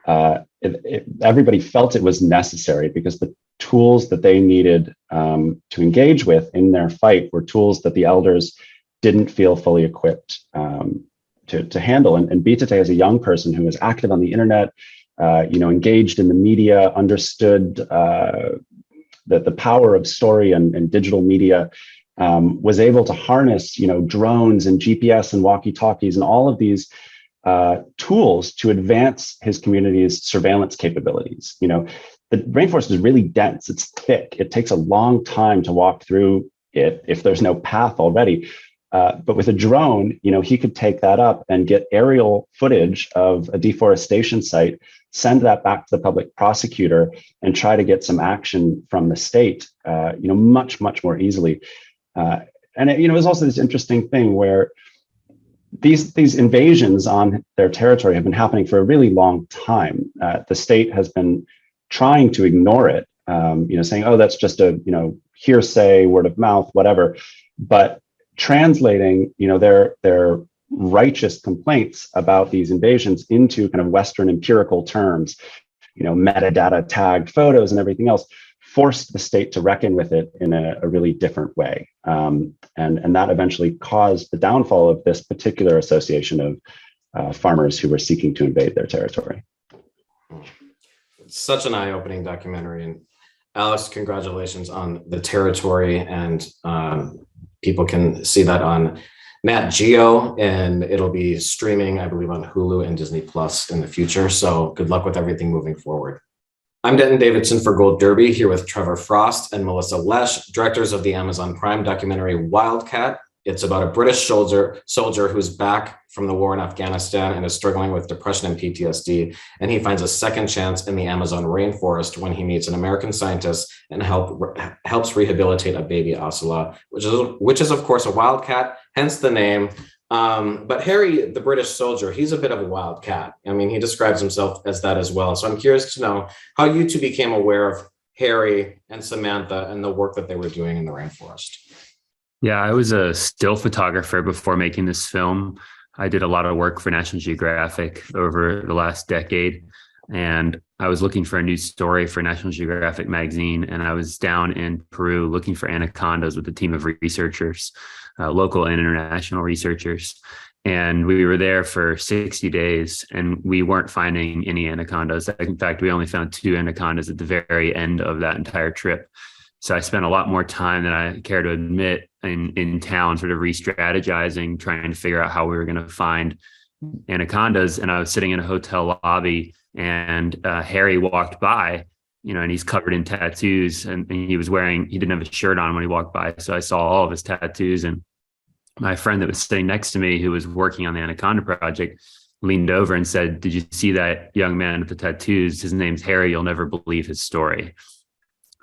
D: everybody felt it was necessary because the tools that they needed to engage with in their fight were tools that the elders didn't feel fully equipped to handle. And Bitate, as a young person who was active on the internet, engaged in the media, understood the power of story and digital media, was able to harness, drones and GPS and walkie-talkies and all of these tools to advance his community's surveillance capabilities. The rainforest is really dense. It's thick. It takes a long time to walk through it if there's no path already. But with a drone, he could take that up and get aerial footage of a deforestation site, send that back to the public prosecutor, and try to get some action from the state, much, much more easily. And it was also this interesting thing where these invasions on their territory have been happening for a really long time. The state has been trying to ignore it, saying, oh, that's just a, hearsay, word of mouth, whatever. But translating, their righteous complaints about these invasions into kind of Western empirical terms, metadata tagged photos and everything else, forced the state to reckon with it in a really different way. And that eventually caused the downfall of this particular association of farmers who were seeking to invade their territory.
A: It's such an eye-opening documentary. And Alex, congratulations on the territory. And people can see that on Nat Geo, and it'll be streaming, I believe, on Hulu and Disney Plus in the future. So good luck with everything moving forward. I'm Denton Davidson for Gold Derby, here with Trevor Frost and Melissa Lesh, directors of the Amazon Prime documentary Wildcat. It's about a British soldier who's back from the war in Afghanistan and is struggling with depression and PTSD. And he finds a second chance in the Amazon rainforest when he meets an American scientist and helps rehabilitate a baby ocelot, which is of course a wildcat, hence the name. But Harry, the British soldier, he's a bit of a wildcat. I mean, he describes himself as that as well. So I'm curious to know how you two became aware of Harry and Samantha and the work that they were doing in the rainforest.
E: Yeah, I was a still photographer before making this film. I did a lot of work for National Geographic over the last decade, and I was looking for a new story for National Geographic magazine, and I was down in Peru looking for anacondas with a team of researchers, local and international researchers. And we were there for 60 days, and we weren't finding any anacondas. In fact, we only found 2 anacondas at the very end of that entire trip. So I spent a lot more time than I care to admit in town, sort of re-strategizing, trying to figure out how we were going to find anacondas. And I was sitting in a hotel lobby, and Harry walked by, and he's covered in tattoos, and he didn't have a shirt on when he walked by. So I saw all of his tattoos, and my friend that was sitting next to me, who was working on the Anaconda project, leaned over and said, "Did you see that young man with the tattoos? His name's Harry. You'll never believe his story."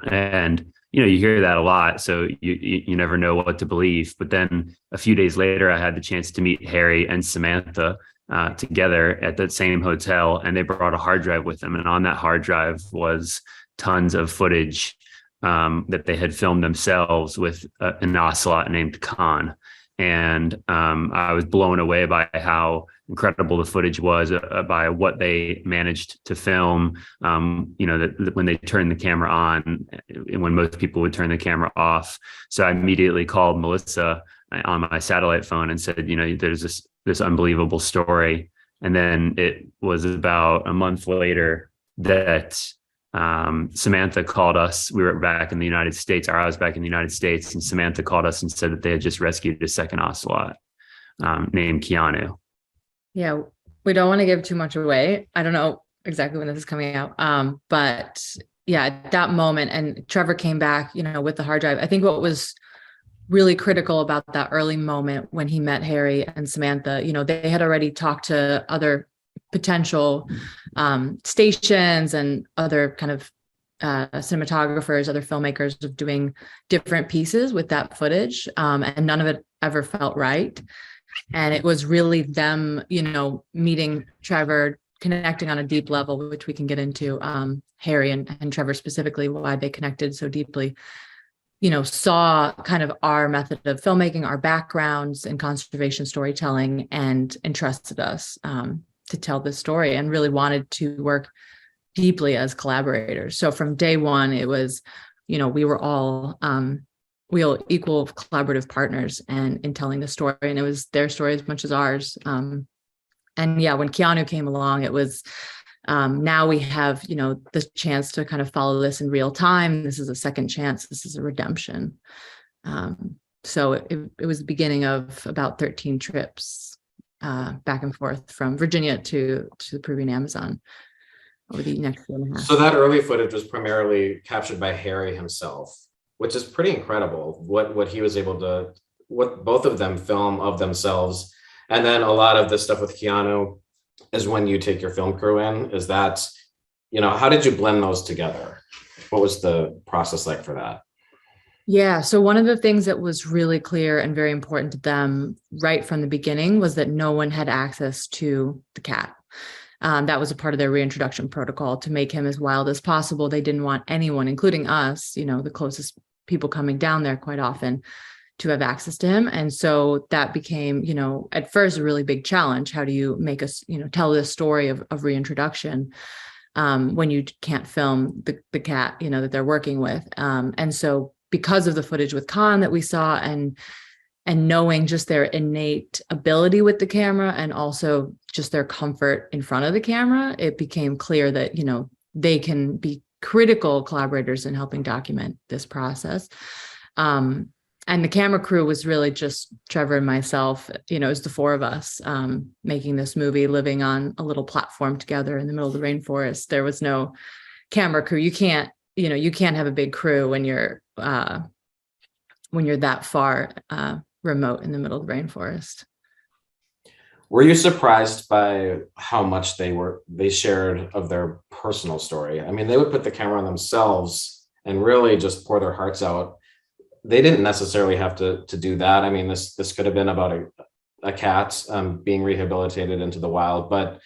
E: And you hear that a lot, so you never know what to believe. But then a few days later, I had the chance to meet Harry and Samantha together at that same hotel, and they brought a hard drive with them. And on that hard drive was tons of footage that they had filmed themselves with an ocelot named Khan. And I was blown away by how incredible the footage was, by what they managed to film. That when they turned the camera on, when most people would turn the camera off. So I immediately called Melissa on my satellite phone and said, there's this unbelievable story. And then it was about a month later that Samantha called us. We were back in the United States, or I was back in the United States, and Samantha called us and said that they had just rescued a second ocelot named Keanu.
F: Yeah, we don't want to give too much away. I don't know exactly when this is coming out. But yeah, at that moment, and Trevor came back, with the hard drive. I think what was really critical about that early moment when he met Harry and Samantha, they had already talked to other potential stations and other kind of cinematographers, other filmmakers of doing different pieces with that footage. And none of it ever felt right. And it was really them, meeting Trevor, connecting on a deep level, which we can get into, Harry and Trevor specifically, why they connected so deeply, saw kind of our method of filmmaking, our backgrounds in conservation storytelling, and entrusted us to tell this story, and really wanted to work deeply as collaborators. So from day one, it was, we were all equal collaborative partners in telling the story, and it was their story as much as ours. And yeah, when Keanu came along, it was now we have, the chance to kind of follow this in real time. This is a second chance. This is a redemption. So it was the beginning of about 13 trips back and forth from Virginia to the Peruvian Amazon over the next year and a half.
A: So that early footage was primarily captured by Harry himself, which is pretty incredible. What he was able to, what both of them film of themselves, and then a lot of the stuff with Keanu is when you take your film crew in. Is that, how did you blend those together? What was the process like for that?
F: Yeah. So one of the things that was really clear and very important to them right from the beginning was that no one had access to the cat. That was a part of their reintroduction protocol to make him as wild as possible. They didn't want anyone, including us, the closest people coming down there quite often, to have access to him. And so that became, at first a really big challenge. How do you make us, tell this story of reintroduction when you can't film the cat, that they're working with? And so because of the footage with Khan that we saw, and knowing just their innate ability with the camera, and also just their comfort in front of the camera, it became clear that, they can be critical collaborators in helping document this process. And the camera crew was really just Trevor and myself. It was the four of us making this movie, living on a little platform together in the middle of the rainforest. There was no camera crew. You can't have a big crew when you're that far remote in the middle of the rainforest.
A: Were you surprised by how much they shared of their personal story? I mean, they would put the camera on themselves and really just pour their hearts out. They didn't necessarily have to do that. I mean, this could have been about a cat being rehabilitated into the wild, but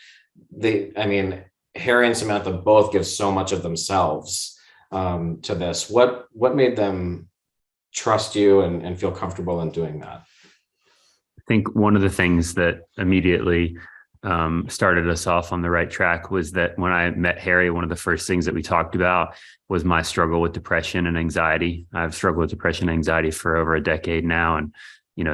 A: Harry and Samantha both give so much of themselves to this. What made them trust you and feel comfortable in doing that?
E: I think one of the things that immediately started us off on the right track was that when I met Harry, one of the first things that we talked about was my struggle with depression and anxiety. I've struggled with depression and anxiety for over a decade now. And,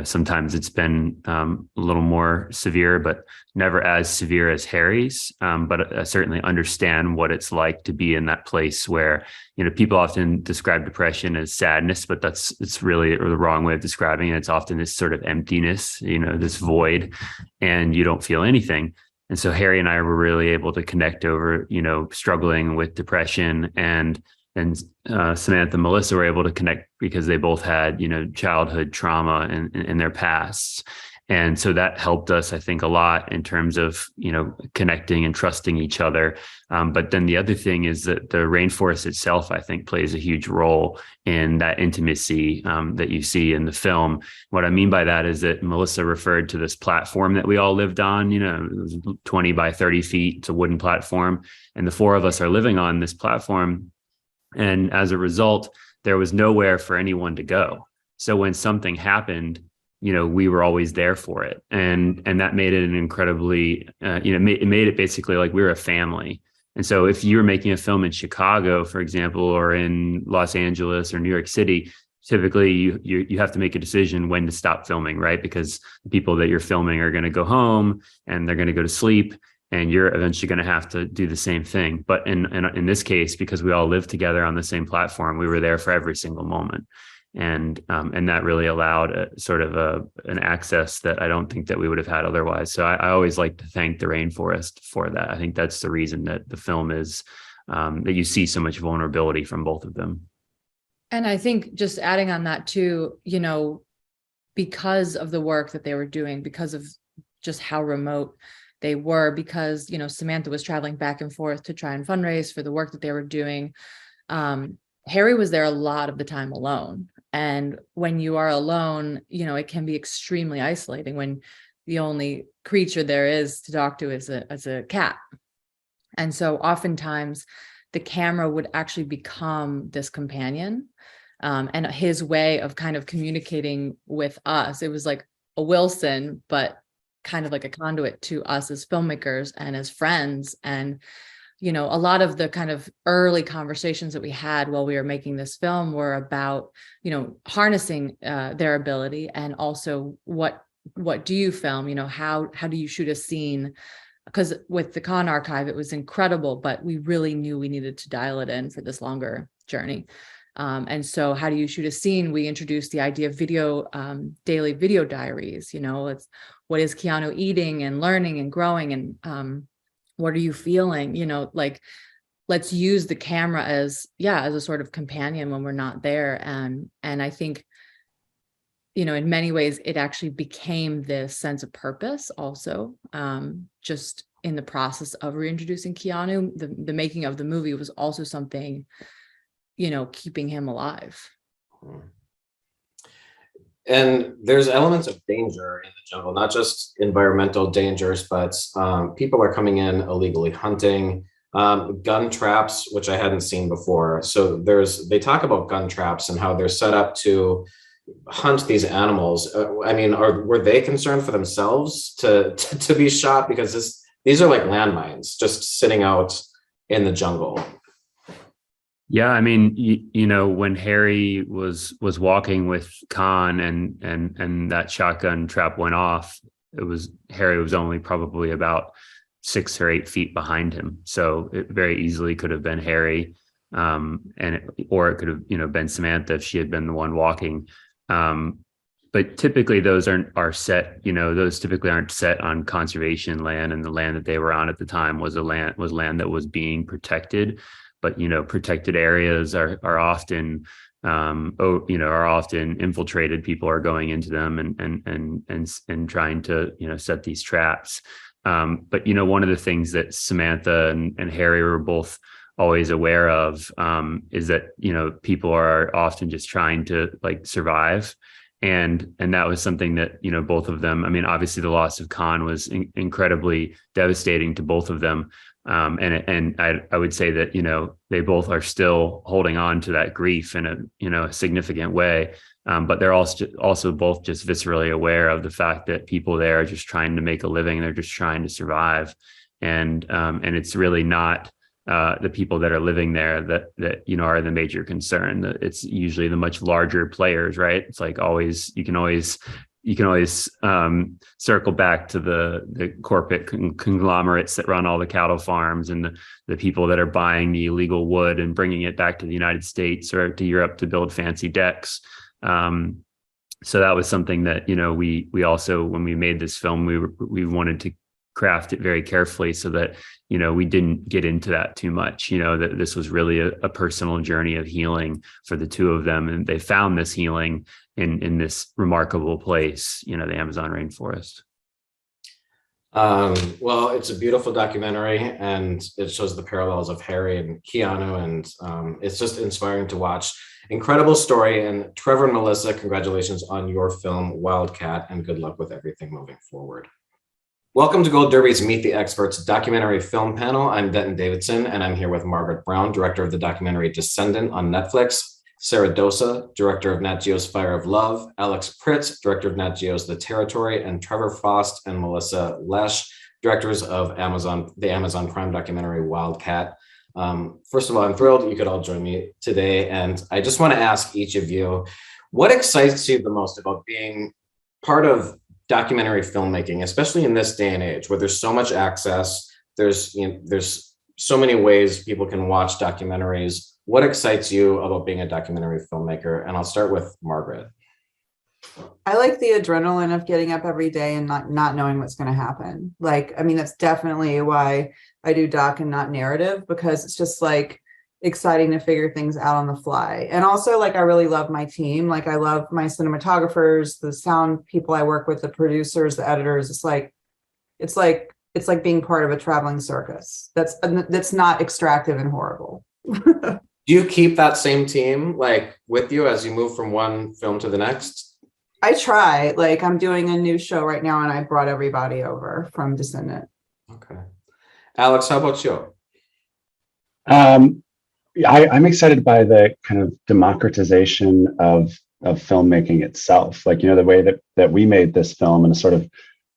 E: sometimes it's been a little more severe, but never as severe as Harry's. But I certainly understand what it's like to be in that place where, people often describe depression as sadness, but it's really the wrong way of describing it. It's often this sort of emptiness, this void, and you don't feel anything. And so Harry and I were really able to connect over, struggling with depression, and Samantha and Melissa were able to connect because they both had, childhood trauma in their pasts. And so that helped us, I think, a lot in terms of, connecting and trusting each other. But then the other thing is that the rainforest itself, I think, plays a huge role in that intimacy that you see in the film. What I mean by that is that Melissa referred to this platform that we all lived on, it was 20 by 30 feet. It's a wooden platform. And the four of us are living on this platform. And as a result, there was nowhere for anyone to go. So when something happened, we were always there for it. And that made it an incredibly, it made it basically like we were a family. And so if you were making a film in Chicago, for example, or in Los Angeles or New York City, typically you have to make a decision when to stop filming, right? Because the people that you're filming are going to go home and they're going to go to sleep, and you're eventually going to have to do the same thing. But in this case, because we all live together on the same platform, we were there for every single moment. And that really allowed an access that I don't think that we would have had otherwise. So I always like to thank the rainforest for that. I think that's the reason that the film is, that you see so much vulnerability from both of them.
F: And I think just adding on that too, because of the work that they were doing, because of just how remote they were, because, Samantha was traveling back and forth to try and fundraise for the work that they were doing. Harry was there a lot of the time alone. And when you are alone, it can be extremely isolating when the only creature there is to talk to is a cat. And so oftentimes the camera would actually become this companion, and his way of kind of communicating with us. It was like a Wilson, but kind of like a conduit to us as filmmakers and as friends. And a lot of the kind of early conversations that we had while we were making this film were about, harnessing their ability, and also what do you film? How do you shoot a scene? Because with the Con Archive, it was incredible, but we really knew we needed to dial it in for this longer journey. And so how do you shoot a scene? We introduced the idea of video, daily video diaries. It's what is Keanu eating and learning and growing, and what are you feeling? Let's use the camera as a sort of companion when we're not there. And I think, in many ways, it actually became this sense of purpose also, just in the process of reintroducing Keanu. The making of the movie was also something, keeping him alive.
A: And there's elements of danger in the jungle, not just environmental dangers, but people are coming in illegally hunting, gun traps, which I hadn't seen before. So they talk about gun traps and how they're set up to hunt these animals. Were they concerned for themselves to be shot? Because these are like landmines just sitting out in the jungle.
E: Yeah, when Harry was walking with Khan and that shotgun trap went off, Harry was only probably about 6 or 8 feet behind him. So it very easily could have been Harry, or it could have been Samantha if she had been the one walking. But typically those are set. Those typically aren't set on conservation land, and the land that they were on at the time was land that was being protected. But protected areas are often infiltrated. People are going into them and trying to set these traps. But one of the things that Samantha and Harry were both always aware of is that people are often just trying to survive. And that was something that both of them. Obviously the loss of Khan was incredibly devastating to both of them. And I would say that, they both are still holding on to that grief in a significant way. But they're also both just viscerally aware of the fact that people there are just trying to make a living. They're just trying to survive. And it's really not the people that are living there that are the major concern. It's usually the much larger players, right? It's like you can always circle back to the corporate conglomerates that run all the cattle farms and the people that are buying the illegal wood and bringing it back to the United States or to Europe to build fancy decks. So that was something that, we also, when we made this film, we wanted to craft it very carefully so that, we didn't get into that too much, that this was really a personal journey of healing for the two of them. And they found this healing in this remarkable place, the Amazon rainforest.
A: Well, it's a beautiful documentary, and it shows the parallels of Harry and Keanu, and it's just inspiring to watch. Incredible story. And Trevor and Melissa, congratulations on your film Wildcat, and good luck with everything moving forward. Welcome to Gold Derby's Meet the Experts documentary film panel. I'm Denton Davidson, and I'm here with Margaret Brown, director of the documentary Descendant on Netflix, Sara Dosa, director of Nat Geo's Fire of Love, Alex Pritz, director of Nat Geo's The Territory, and Trevor Frost and Melissa Lesh, directors of the Amazon Prime documentary Wildcat. First of all, I'm thrilled you could all join me today. And I just want to ask each of you, what excites you the most about being part of documentary filmmaking, especially in this day and age where there's so much access, there's so many ways people can watch documentaries. What excites you about being a documentary filmmaker? And I'll start with Margaret.
B: I like the adrenaline of getting up every day and not knowing what's going to happen. Like, I mean, that's definitely why I do doc and not narrative, because it's just like exciting to figure things out on the fly. And also, like, I really love my team. Like, I love my cinematographers, the sound people I work with, the producers, the editors. It's like being part of a traveling circus. That's not extractive and horrible.
A: Do you keep that same team like with you as you move from one film to the next?
B: I try. Like, I'm doing a new show right now, and I brought everybody over from Descendant.
A: Okay. Alex, how about you?
D: I'm excited by the kind of democratization of filmmaking itself. Like, the way that we made this film in a sort of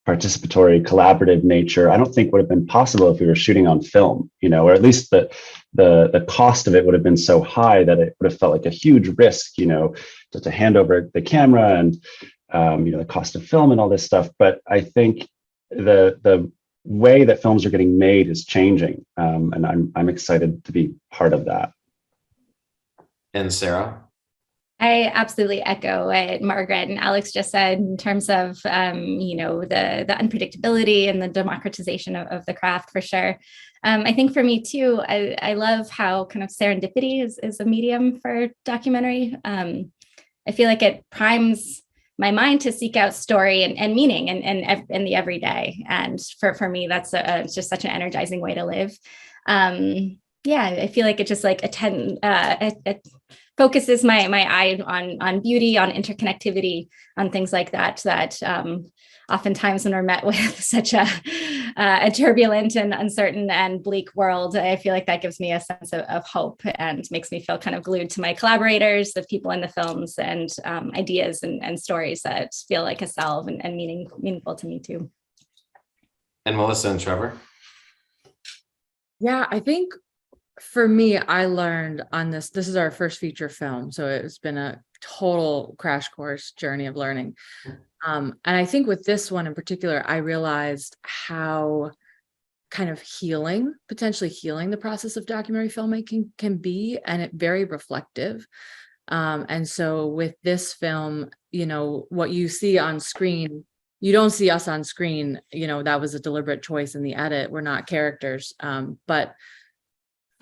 D: participatory, collaborative nature, I don't think would have been possible if we were shooting on film, or at least the cost of it would have been so high that it would have felt like a huge risk, to hand over the camera and, the cost of film and all this stuff. But I think the way that films are getting made is changing. And I'm excited to be part of that.
A: And Sara?
C: I absolutely echo what Margaret and Alex just said in terms of, the unpredictability and the democratization of the craft, for sure. I think for me too, I love how kind of serendipity is a medium for documentary. I feel like it primes my mind to seek out story and meaning and in the everyday. And for me, that's it's just such an energizing way to live. I feel like it just like it focuses my eye on beauty, on interconnectivity, on things like that oftentimes when we're met with such a turbulent and uncertain and bleak world, I feel like that gives me a sense of hope and makes me feel kind of glued to my collaborators, the people in the films, and ideas and stories that feel like a salve and meaningful to me too.
A: And Melissa and Trevor?
F: Yeah, I think for me, I learned on this is our first feature film. So it's been a total crash course journey of learning. And I think with this one in particular, I realized how kind of potentially healing the process of documentary filmmaking can be, and it very reflective. And so with this film, what you see on screen, you don't see us on screen, that was a deliberate choice in the edit. We're not characters, but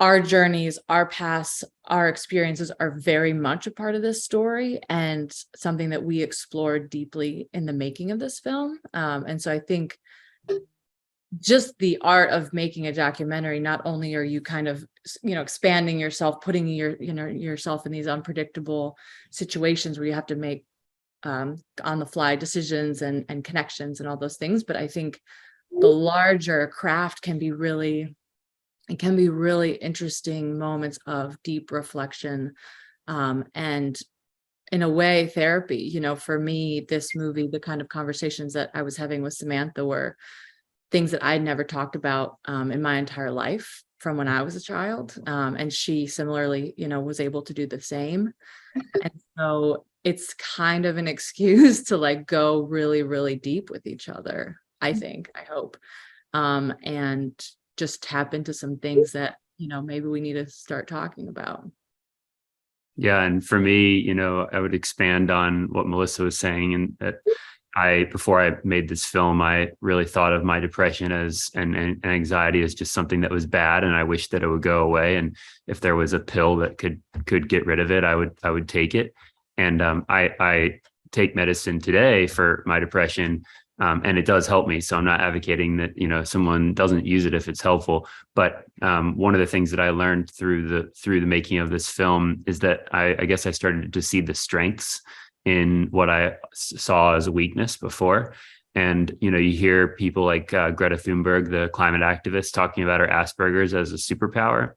F: our journeys, our paths, our experiences are very much a part of this story and something that we explored deeply in the making of this film. And so I think just the art of making a documentary, not only are you kind of, expanding yourself, putting yourself in these unpredictable situations where you have to make on the fly decisions and connections and all those things, but I think the larger craft can be really interesting moments of deep reflection, and in a way therapy. For me, this movie, the kind of conversations that I was having with Samantha were things that I'd never talked about in my entire life from when I was a child, and she similarly was able to do the same. And so it's kind of an excuse to like go really, really deep with each other, I hope, and just tap into some things that, maybe we need to start talking about.
E: Yeah. And for me, I would expand on what Melissa was saying, and that before I made this film, I really thought of my depression and anxiety as just something that was bad, and I wished that it would go away. And if there was a pill that could get rid of it, I would take it. And I take medicine today for my depression. And it does help me. So I'm not advocating that, someone doesn't use it if it's helpful. But one of the things that I learned through the making of this film is that I guess I started to see the strengths in what I saw as a weakness before. And, you hear people like Greta Thunberg, the climate activist, talking about her Asperger's as a superpower.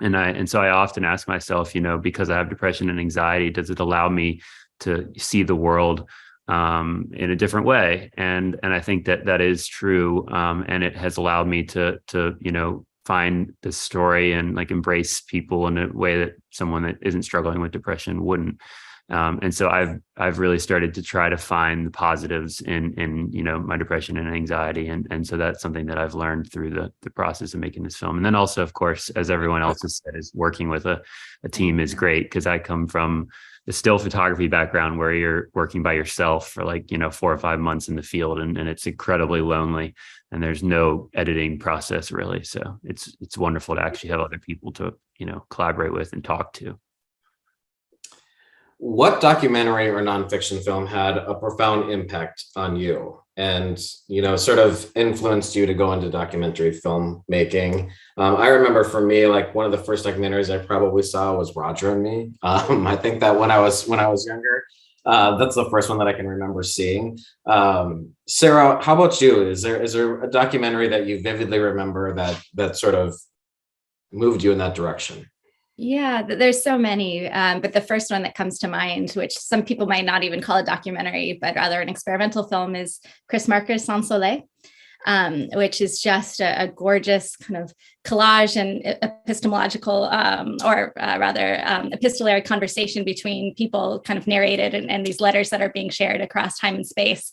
E: And so I often ask myself, because I have depression and anxiety, does it allow me to see the world in a different way? And I think that is true. And it has allowed me to find this story and like embrace people in a way that someone that isn't struggling with depression wouldn't. And so I've really started to try to find the positives in my depression and anxiety, and so that's something that I've learned through the process of making this film. And then also, of course, as everyone else has said, is working with a team is great, because I come from the still photography background where you're working by yourself for 4 or 5 months in the field, and it's incredibly lonely, and there's no editing process really. So it's wonderful to actually have other people to collaborate with and talk to.
A: What documentary or nonfiction film had a profound impact on you and, sort of influenced you to go into documentary filmmaking? I remember for me, like one of the first documentaries I probably saw was Roger and Me. I think that when I was younger, that's the first one that I can remember seeing. Sara, how about you? Is there a documentary that you vividly remember that sort of moved you in that direction?
C: Yeah, there's so many, but the first one that comes to mind, which some people might not even call a documentary, but rather an experimental film, is Chris Marker's Sans Soleil, which is just a gorgeous kind of collage and epistemological, epistolary conversation between people, kind of narrated, and these letters that are being shared across time and space.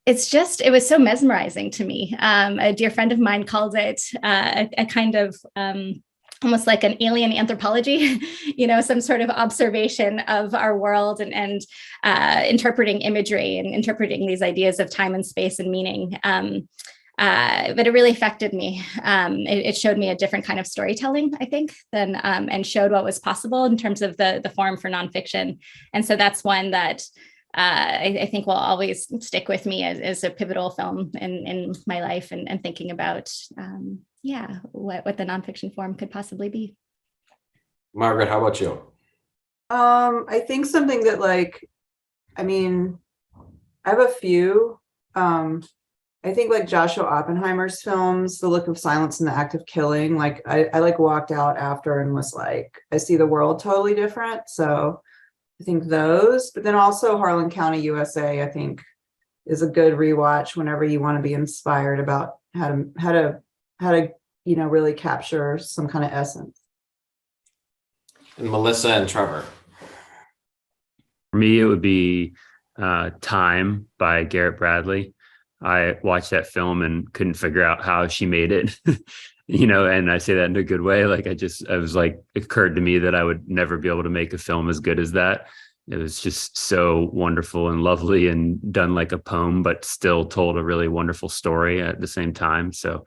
C: It was so mesmerizing to me. A dear friend of mine called it a kind of almost like an alien anthropology, some sort of observation of our world and interpreting imagery and interpreting these ideas of time and space and meaning. But it really affected me. It showed me a different kind of storytelling, I think, and showed what was possible in terms of the form for nonfiction. And so that's one that I think will always stick with me as a pivotal film in my life and thinking about, what the nonfiction form could possibly be.
A: Margaret, how about you?
B: I think something that I have a few. I think like Joshua Oppenheimer's films, The Look of Silence and The Act of Killing, I walked out after and was like, I see the world totally different. So I think those, but then also Harlan County, USA, I think is a good rewatch whenever you want to be inspired about how to really capture some kind of essence.
A: And Melissa and Trevor.
E: For me, it would be Time by Garrett Bradley. I watched that film and couldn't figure out how she made it. And I say that in a good way. It occurred to me that I would never be able to make a film as good as that. It was just so wonderful and lovely and done like a poem, but still told a really wonderful story at the same time. So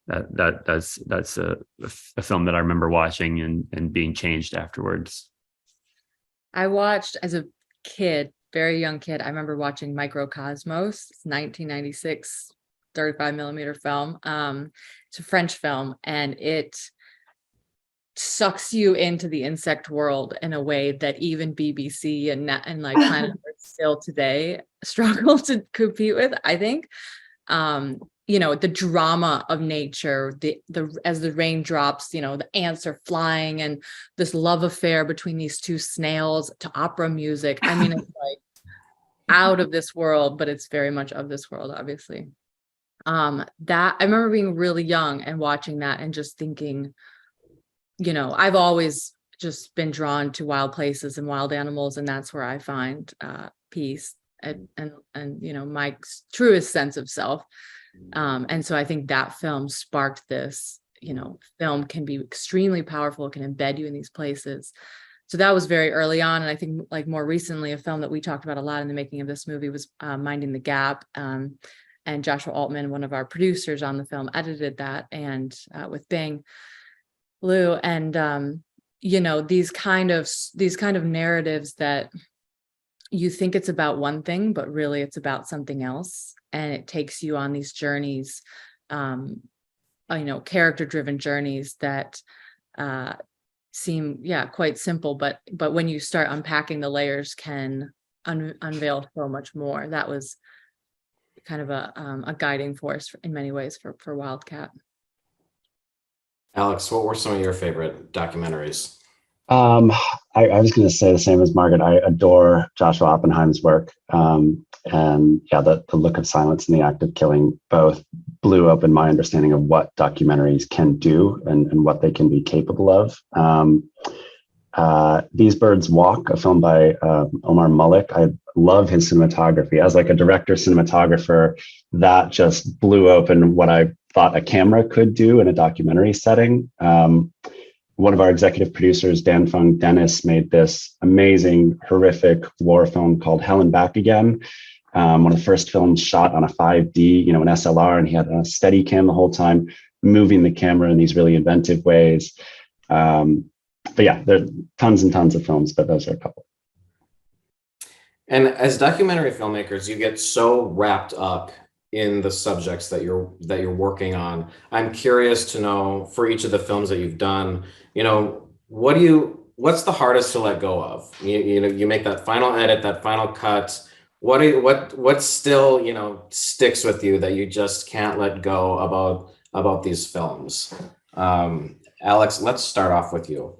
E: that's a film that I remember watching and being changed afterwards.
F: I watched as a kid, very young kid. I remember watching Microcosmos, 1996, 35 millimeter film. It's a French film, and it sucks you into the insect world in a way that even BBC and Planet Earth still today struggle to compete with, I think. The drama of nature, as the rain drops, the ants are flying, and this love affair between these two snails to opera music. I mean, it's like out of this world, but it's very much of this world, obviously. That I remember being really young and watching that and just thinking, I've always just been drawn to wild places and wild animals, and that's where I find peace and my truest sense of self. And so I think that film sparked this. Film can be extremely powerful, it can embed you in these places. So that was very early on. And I think more recently, a film that we talked about a lot in the making of this movie was Minding the Gap. And Joshua Altman, one of our producers on the film, edited that, and with Bing Liu. And these kind of narratives that you think it's about one thing, but really it's about something else. And it takes you on these journeys, character-driven journeys that seem, quite simple, but when you start unpacking the layers, can unveil so much more. That was kind of a guiding force in many ways for Wildcat.
A: Alex, what were some of your favorite documentaries?
D: I was going to say the same as Margaret. I adore Joshua Oppenheim's work. And yeah, the Look of Silence and the Act of Killing both blew open my understanding of what documentaries can do and what they can be capable of. These Birds Walk, a film by Omar Malik. I love his cinematography. As like a director cinematographer, that just blew open what I thought a camera could do in a documentary setting. One of our executive producers, Dan Fung Dennis, made this amazing, horrific war film called Hell and Back Again. One of the first films shot on a 5D, an SLR, and he had a steady cam the whole time, moving the camera in these really inventive ways. But yeah, there are tons and tons of films, but those are a couple.
A: And as documentary filmmakers, you get so wrapped up in the subjects that you're working on. I'm curious to know, for each of the films that you've done, what's the hardest to let go of? You make that final edit, that final cut. What still sticks with you that you just can't let go about these films? Alex, let's start off with you.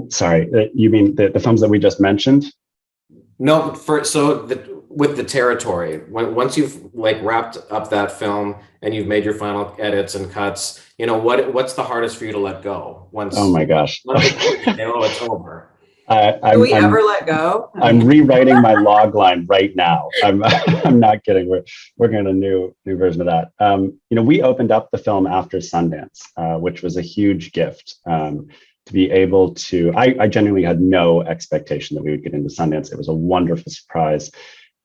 D: Sorry, you mean the films that we just mentioned?
A: No, with the territory, once you've wrapped up that film and you've made your final edits and cuts, what's the hardest for you to let go?
D: Oh my gosh.
A: It's over.
B: Do we ever let go?
D: I'm rewriting my log line right now. I'm not kidding. We're working on a new version of that. We opened up the film after Sundance, which was a huge gift. To be able to, I genuinely had no expectation that we would get into Sundance. It was a wonderful surprise.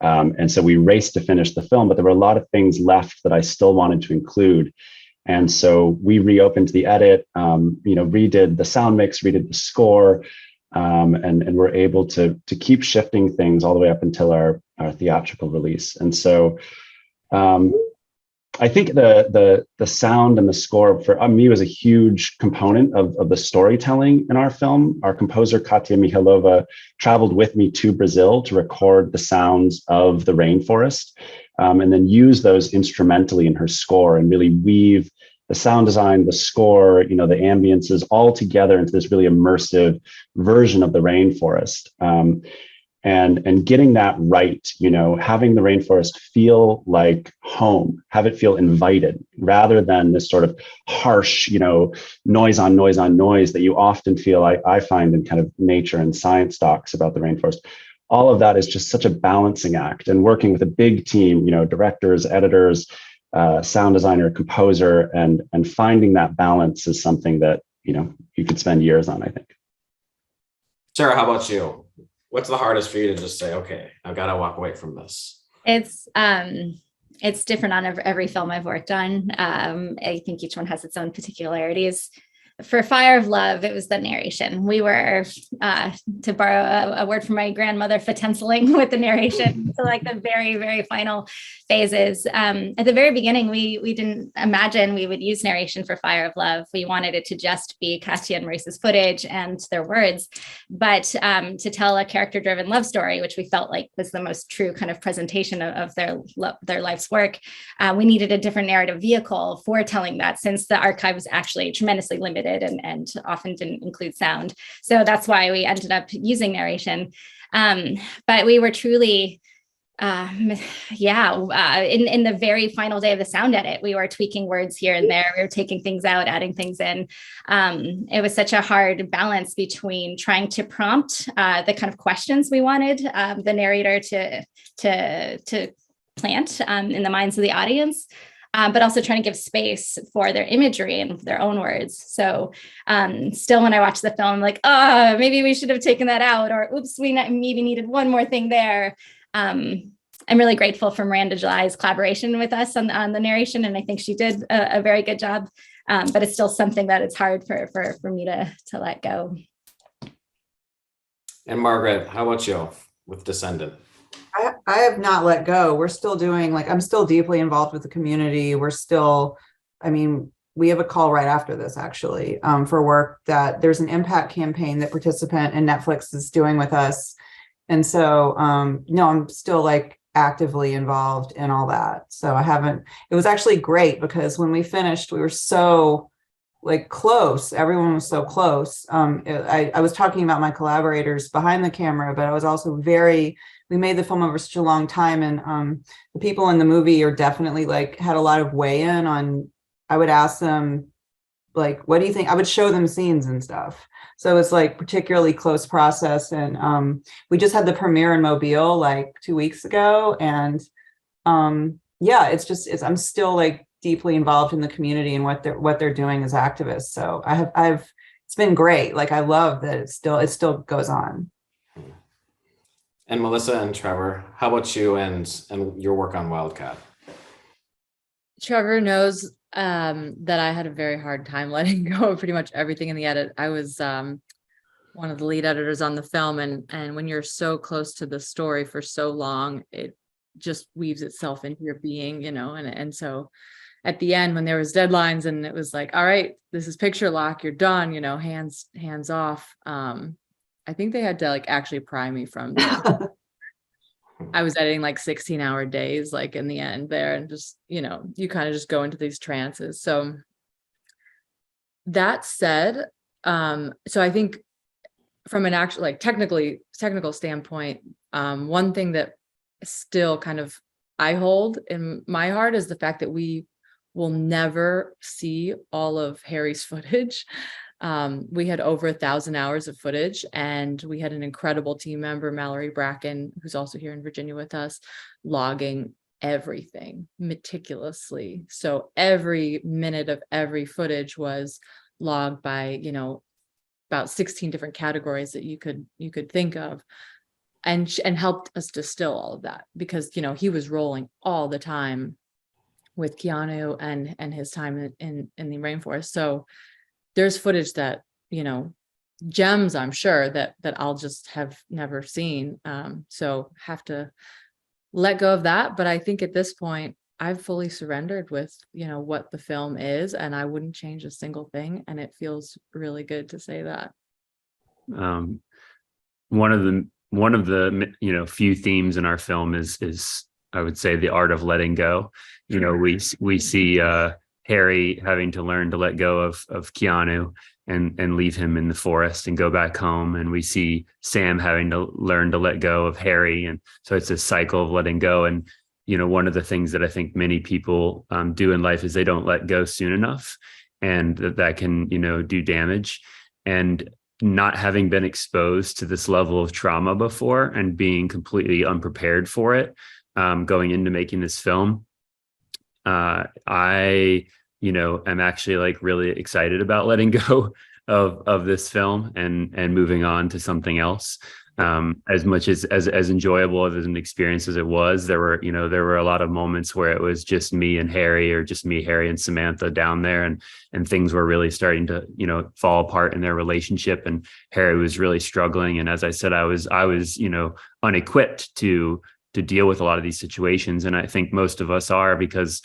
D: And so we raced to finish the film, but there were a lot of things left that I still wanted to include. And so we reopened the edit, redid the sound mix, redid the score, and we're able to keep shifting things all the way up until our theatrical release. And so I think the sound and the score for me was a huge component of the storytelling in our film. Our composer, Katia Mihalova, traveled with me to Brazil to record the sounds of the rainforest, and then use those instrumentally in her score and really weave the sound design, the score, the ambiences all together into this really immersive version of the rainforest. And getting that right, having the rainforest feel like home, have it feel invited rather than this sort of harsh, noise on noise on noise that you often feel I find in kind of nature and science docs about the rainforest. All of that is just such a balancing act, and working with a big team, directors, editors, sound designer, composer, and finding that balance is something that, you could spend years on, I think.
A: Sara, how about you? What's the hardest for you to just say, okay, I've got to walk away from this?
C: It's different on every film I've worked on. I think each one has its own particularities. For Fire of Love, it was the narration. We were, to borrow a word from my grandmother, fetentiling with the narration to the very, very final phases. At the very beginning, we didn't imagine we would use narration for Fire of Love. We wanted it to just be Katia and Maurice's footage and their words, but to tell a character-driven love story, which we felt like was the most true kind of presentation of their life's work, we needed a different narrative vehicle for telling that, since the archive was actually tremendously limited and often didn't include sound. So that's why we ended up using narration. But we were truly, in the very final day of the sound edit, we were tweaking words here and there. We were taking things out, adding things in. It was such a hard balance between trying to prompt the kind of questions we wanted the narrator to plant in the minds of the audience, but also trying to give space for their imagery and their own words. So still, when I watch the film, I'm like, maybe we should have taken that out, or oops, we maybe needed one more thing there. I'm really grateful for Miranda July's collaboration with us on the narration, and I think she did a very good job, but it's still something that it's hard for me to let go.
A: And Margaret, how about you with Descendant?
B: I have not let go. We're still doing, I'm still deeply involved with the community. We're still, we have a call right after this, actually, for work that there's an impact campaign that Participant and Netflix is doing with us. And so, no, I'm still actively involved in all that. So it was actually great, because when we finished, we were so like close. Everyone was so close. I was talking about my collaborators behind the camera, but I was also we made the film over such a long time, and the people in the movie are definitely like had a lot of weigh in on. I would ask them, like, what do you think? I would show them scenes and stuff. So it's like particularly close process. And we just had the premiere in Mobile like 2 weeks ago. And yeah, I'm still like deeply involved in the community and what they're doing as activists. So it's been great. Like I love that it still goes on.
A: And Melissa and Trevor, how about you and your work on Wildcat?
F: Trevor knows that I had a very hard time letting go of pretty much everything in the edit. I was one of the lead editors on the film, and when you're so close to the story for so long, it just weaves itself into your being, you know. And so at the end, when there was deadlines and it was like, all right, this is picture lock, you're done, you know, hands off. I think they had to like actually pry me from I was editing like 16-hour days, like in the end there, and just, you know, you kind of just go into these trances. So that said, so I think from an actual like technical standpoint, one thing that still kind of I hold in my heart is the fact that we will never see all of Harry's footage. We had over 1,000 hours of footage, and we had an incredible team member, Mallory Bracken, who's also here in Virginia with us, logging everything meticulously. So every minute of every footage was logged by, you know, about 16 different categories that you could think of, and helped us distill all of that, because, you know, he was rolling all the time with Keanu and his time in the rainforest. So there's footage that, you know, gems, I'm sure that I'll just have never seen. So have to let go of that. But I think at this point, I've fully surrendered with, you know, what the film is, and I wouldn't change a single thing. And it feels really good to say that.
E: One of the you know, few themes in our film is I would say the art of letting go. You know, we see Harry having to learn to let go of Keanu and leave him in the forest and go back home. And we see Sam having to learn to let go of Harry. And so it's a cycle of letting go. And, you know, one of the things that I think many people do in life is they don't let go soon enough, and that can, you know, do damage. And not having been exposed to this level of trauma before and being completely unprepared for it, going into making this film, I, you know, am actually like really excited about letting go of this film and moving on to something else. As much as enjoyable of an experience as it was, there were a lot of moments where it was just me and Harry, or just me, Harry, and Samantha down there, and things were really starting to, you know, fall apart in their relationship, and Harry was really struggling. And as I said, I was, you know, unequipped to deal with a lot of these situations. And I think most of us are, because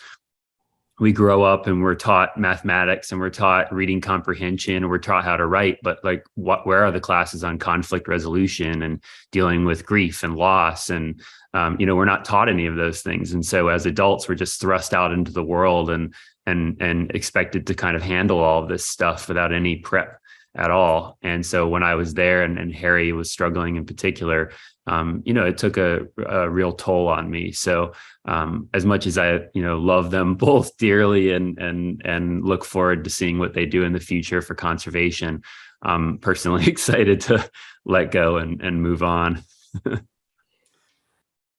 E: we grow up and we're taught mathematics and we're taught reading comprehension and we're taught how to write, but like where are the classes on conflict resolution and dealing with grief and loss? And, you know, we're not taught any of those things. And so as adults, we're just thrust out into the world and expected to kind of handle all of this stuff without any prep at all. And so when I was there and Harry was struggling in particular, you know, it took a real toll on me. So as much as I, you know, love them both dearly and look forward to seeing what they do in the future for conservation, I'm personally excited to let go and move on.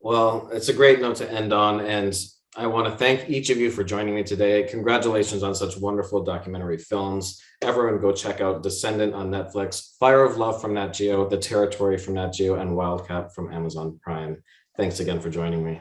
A: Well, it's a great note to end on, and I want to thank each of you for joining me today. Congratulations on such wonderful documentary films. Everyone go check out Descendant on Netflix, Fire of Love from Nat Geo, The Territory from Nat Geo, and Wildcat from Amazon Prime. Thanks again for joining me.